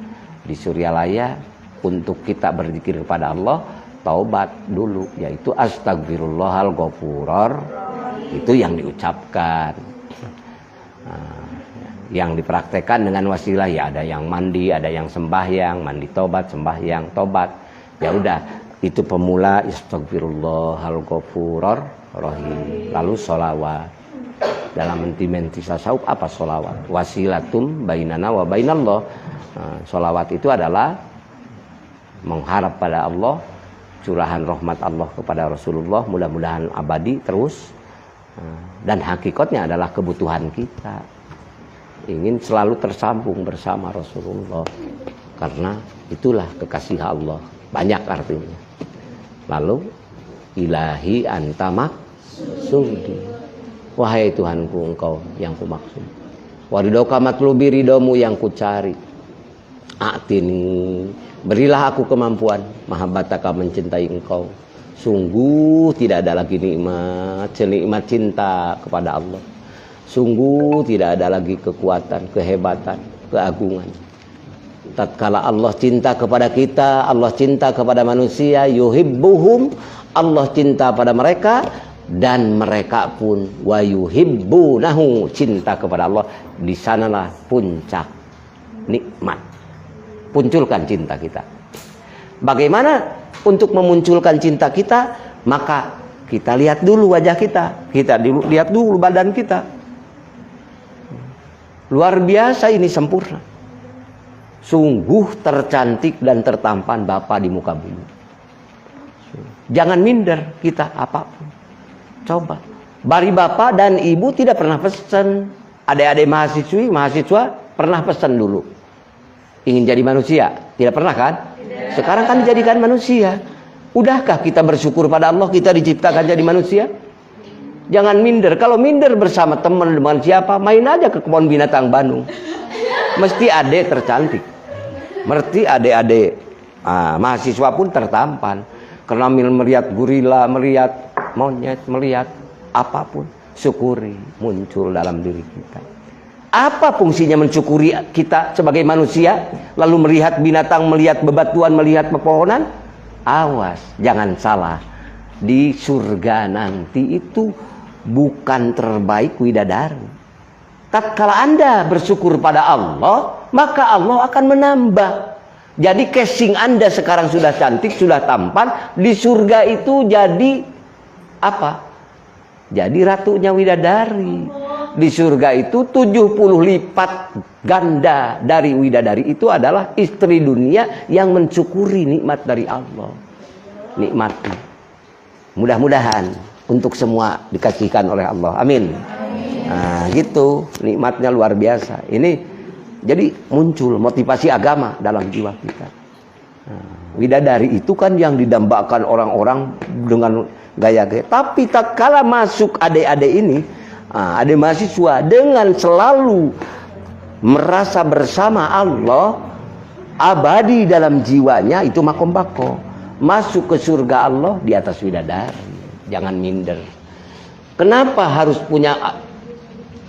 di Suryalaya untuk kita berzikir kepada Allah, taubat dulu, yaitu astaghfirullahal ghafurur. Itu yang diucapkan. Yang dipraktekkan dengan wasilah ya ada yang mandi, ada yang sembahyang, mandi tobat, sembahyang tobat. Ya udah, itu pemula astaghfirullahal ghafurur rahim. Lalu sholawat. Dalam menti tasawuf apa sholawat? Wasilatum bainana wa bainallah. Sholawat itu adalah mengharap pada Allah, curahan rahmat Allah kepada Rasulullah, mudah-mudahan abadi terus. Dan hakikatnya adalah kebutuhan kita. Ingin selalu tersambung bersama Rasulullah. Karena itulah kekasih Allah. Banyak artinya. Lalu ilahi anta maksudi. Wahai Tuhanku, engkau yang kumaksud. Waridhoka matlubi, ridhomu yang kucari. A'tini, berilah aku kemampuan. Mahabbataka mencintai engkau. Sungguh tidak ada lagi nikmat cinta kepada Allah. Sungguh tidak ada lagi kekuatan, kehebatan, keagungan. Tatkala Allah cinta kepada kita, Allah cinta kepada manusia, yuhibbuhum, Allah cinta pada mereka, dan mereka pun wa yuhibbunahu, cinta kepada Allah. Di sanalah puncak nikmat. Munculkan cinta kita. Bagaimana untuk memunculkan cinta kita? Maka kita lihat dulu wajah kita. Kita lihat dulu badan kita. Luar biasa ini, sempurna. Sungguh tercantik dan tertampan Bapa di muka bumi. Jangan minder kita apapun. Coba. Bari Bapak dan Ibu tidak pernah pesan. Adik-adik mahasiswa pernah pesan dulu. Ingin jadi manusia? Tidak pernah kan? Tidak. Sekarang kan dijadikan manusia. Udahkah kita bersyukur pada Allah kita diciptakan jadi manusia? Jangan minder. Kalau minder bersama teman dengan siapa, main aja ke kebun binatang Bandung. Mesti adik tercantik. Mesti adik-adik mahasiswa pun tertampan. Karena melihat gorila, melihat monyet, melihat apapun, syukuri muncul dalam diri kita. Apa fungsinya mensyukuri kita sebagai manusia? Lalu melihat binatang, melihat bebatuan, melihat pepohonan? Awas, jangan salah. Di surga nanti itu bukan terbaik widadari. Tatkala Anda bersyukur pada Allah, maka Allah akan menambah. Jadi casing Anda sekarang sudah cantik, sudah tampan. Di surga itu jadi apa? Jadi ratunya widadari. Di surga itu 70 lipat ganda dari widadari itu adalah istri dunia yang mensyukuri nikmat dari Allah. Nikmatnya. Mudah-mudahan untuk semua dikasihkan oleh Allah. Amin. Nah, gitu. Nikmatnya luar biasa. Ini jadi muncul motivasi agama dalam jiwa kita. Widadari itu kan yang didambakan orang-orang dengan gaya-gaya. Tapi tak kala masuk adik-adik ini, adik mahasiswa dengan selalu merasa bersama Allah, abadi dalam jiwanya, itu makom bako. Masuk ke surga Allah di atas widadari. Jangan minder. Kenapa harus punya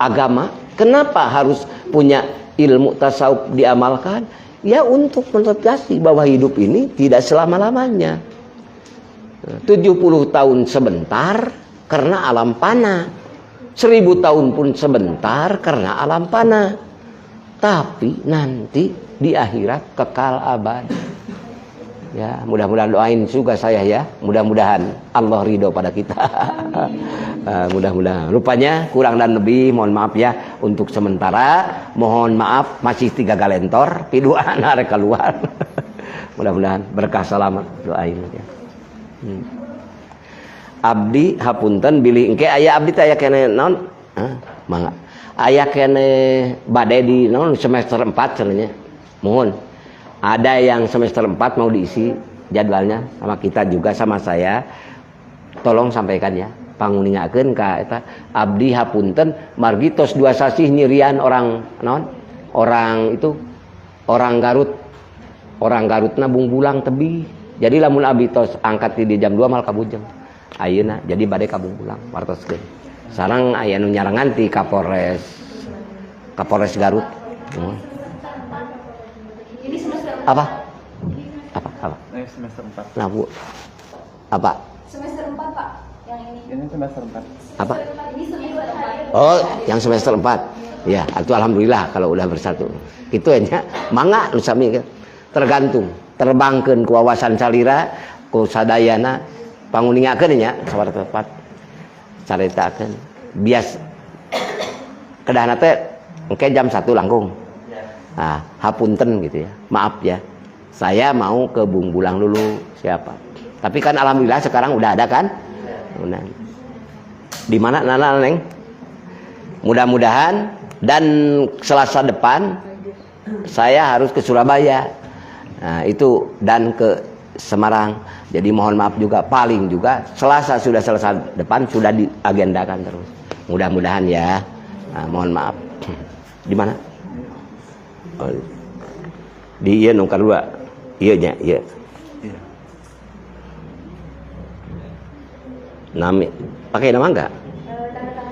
agama? Kenapa harus punya ilmu tasawuf diamalkan? Ya untuk menegaskan bahwa hidup ini tidak selama-lamanya. 70 tahun sebentar karena alam fana. 1000 tahun pun sebentar karena alam fana. Tapi nanti di akhirat kekal abadi. Ya, mudah-mudahan doain juga saya ya. Mudah-mudahan Allah ridho pada kita. Mudah-mudahan. Rupanya kurang dan lebih mohon maaf ya untuk sementara. Mohon maaf masih 3 galentor, piduan arek keluar. Mudah-mudahan berkah selamat doain ya. Abdi hapunten bilih engke aya abdi teh aya kene naon? Mangga. Aya kene bade di naon semester 4 cenanya. Mohon. Ada yang semester 4 mau diisi jadwalnya sama kita juga sama saya. Tolong sampaikan ya. Panguningakeun ka eta abdi hapunten margi tos 2 sasih nyirian orang naon? Orang itu orang Garut. Orang Garutna bungbulang tebih. Jadi lamun abdi tos angkat di jam 2 mal kabujeng. Ayeuna jadi bade ka bungbulang wartoskeun. Sareng aya nu nyarangan ti Kapolres Garut. Ini semester Apa? Semester 4. Nah, Bu. Apa? semester 4 Pak. Yang ini. Ini semester 4. Apa? Ini semester 4. Oh, yang semester 4. Ya, itu alhamdulillah kalau udah bersatu. Kitu nya mangga nu sami tergantung terbangkeun ku wawasan salira ku sadayana panguningakeun nya sabar tepat caritakeun bias kedahna teh engke jam 1 langkung. Nah, hapunten gitu ya. Maaf ya. Saya mau ke Bungbulang dulu siapa. Tapi kan alhamdulillah sekarang udah ada kan? Udah. Di mana Nana Neng? Mudah-mudahan dan Selasa depan saya harus ke Surabaya. Nah, itu dan ke Semarang. Jadi mohon maaf juga paling juga Selasa sudah Selasa depan sudah diagendakan terus. Mudah-mudahan ya. Nah, mohon maaf. Di mana? Oh, di ieu nu kadua. Ieu nya, ieu. Iya. Nami. Pakai nama enggak?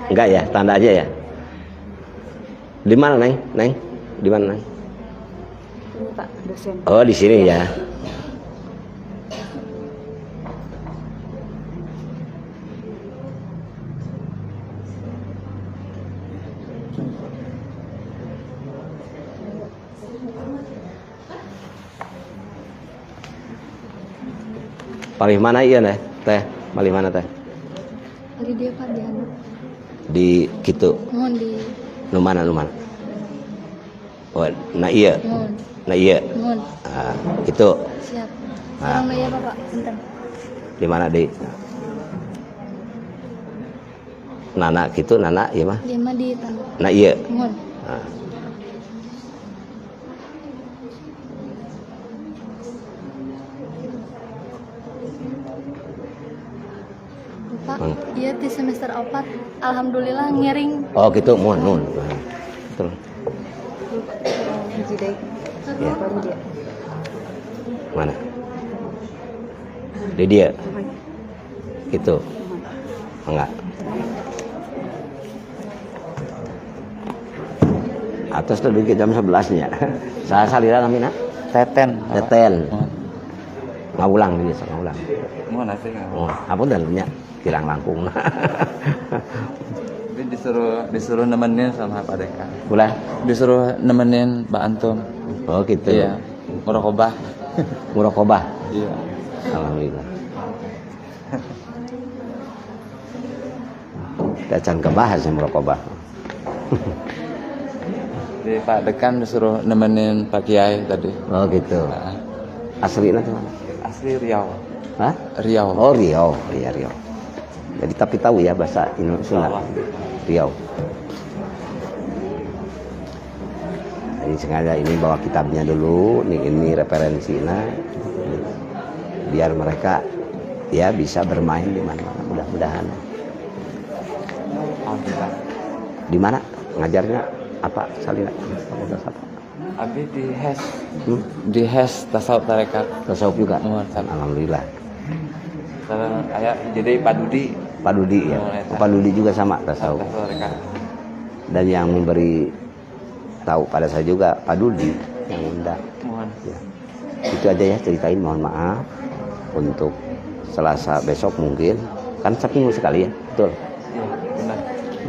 Enggak ya, tanda aja ya. Di mana, Neng? Neng? Di mana, Neng? Ini Pak, dosen. Oh, di sini ya. Malih mana iya nih, Teh? Malih mana Teh? Lagi dia Pak di anu. Di kitu. Mohon di Nu mana? Oh, nah iya. mohon. Nah iya. Mohon. Ah, itu. Siap. Ah. Sekarang ya Bapak, bentar. Di mana di? Nana kitu, Nana iya mah. Dia mah di tanda. Nah iya. Mohon. Ah. Pak, iya di semester 4 alhamdulillah ngiring. Oh gitu, mohon. Betul. Ya. Mana? Di dia. Gitu. Enggak. Atas lebih ke jam 11-nya. Saya salira namina. Teten. Ngaulang dia, ngaulang. Mohon nasi nggak? Oh, apa dalenya? Kirang langkung. Tapi disuruh nemenin sama Pak Dekan. Ulah. Disuruh nemenin Mbak Antum. Oh gitu. Iya. Murokobah. Murokobah. Iya. Alhamdulillah. Kita can kebahas ya murokobah. Di Pak Dekan disuruh nemenin Pak Kiai tadi. Oh gitu. Nah, Aslinya mana? asli Riau. Hah? Riau. Oh Riau. Iya Riau. Jadi tapi tahu ya bahasa Indonesia. Riau. Ini sengaja ini bawa kitabnya dulu. Ini referensinya. biar mereka ya bisa bermain di mana-mana, mudah-mudahan. Alhamdulillah. Di mana ngajarnya apa Salina? Fakultas apa? Abi di HES tasawuf tarekat. Tasawuf juga. Alhamdulillah. Alhamdulillah. Ayah jadi Pak Dudi. Pak Dudi ya. Pak Dudi juga sama tasawuf. Tarekat. Dan yang memberi tahu pada saya juga Pak Dudi yang undang. Mohon. Ya. Itu aja ya ceritain, mohon maaf untuk Selasa besok mungkin kan seminggu sekali ya, betul. Iya, benar.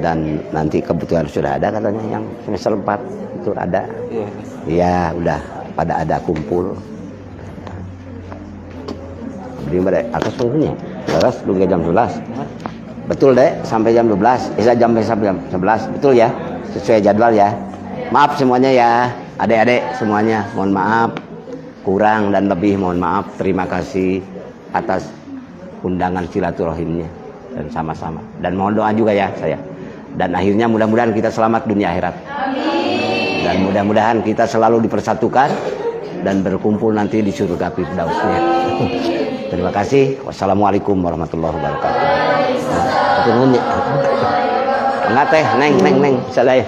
Dan nanti kebetulan sudah ada katanya yang semester 4 itu ada. Iya. Iya, udah pada ada kumpul. Beri pada atas sungguhnya. Terus tunggu jam 11. Betul deh, sampai jam 12. Sampai jam 11, betul ya? Sesuai jadwal ya. Maaf semuanya ya, adik-adik semuanya. Mohon maaf kurang dan lebih, mohon maaf. Terima kasih atas undangan silaturahimnya dan sama-sama. Dan mohon doa juga ya saya. Dan akhirnya mudah-mudahan kita selamat dunia akhirat. Amin. Dan mudah-mudahan kita selalu dipersatukan dan berkumpul nanti di surga firdausnya. Terima kasih. Wassalamualaikum warahmatullahi wabarakatuh. Turun ya. Enggak teh, neng, saya.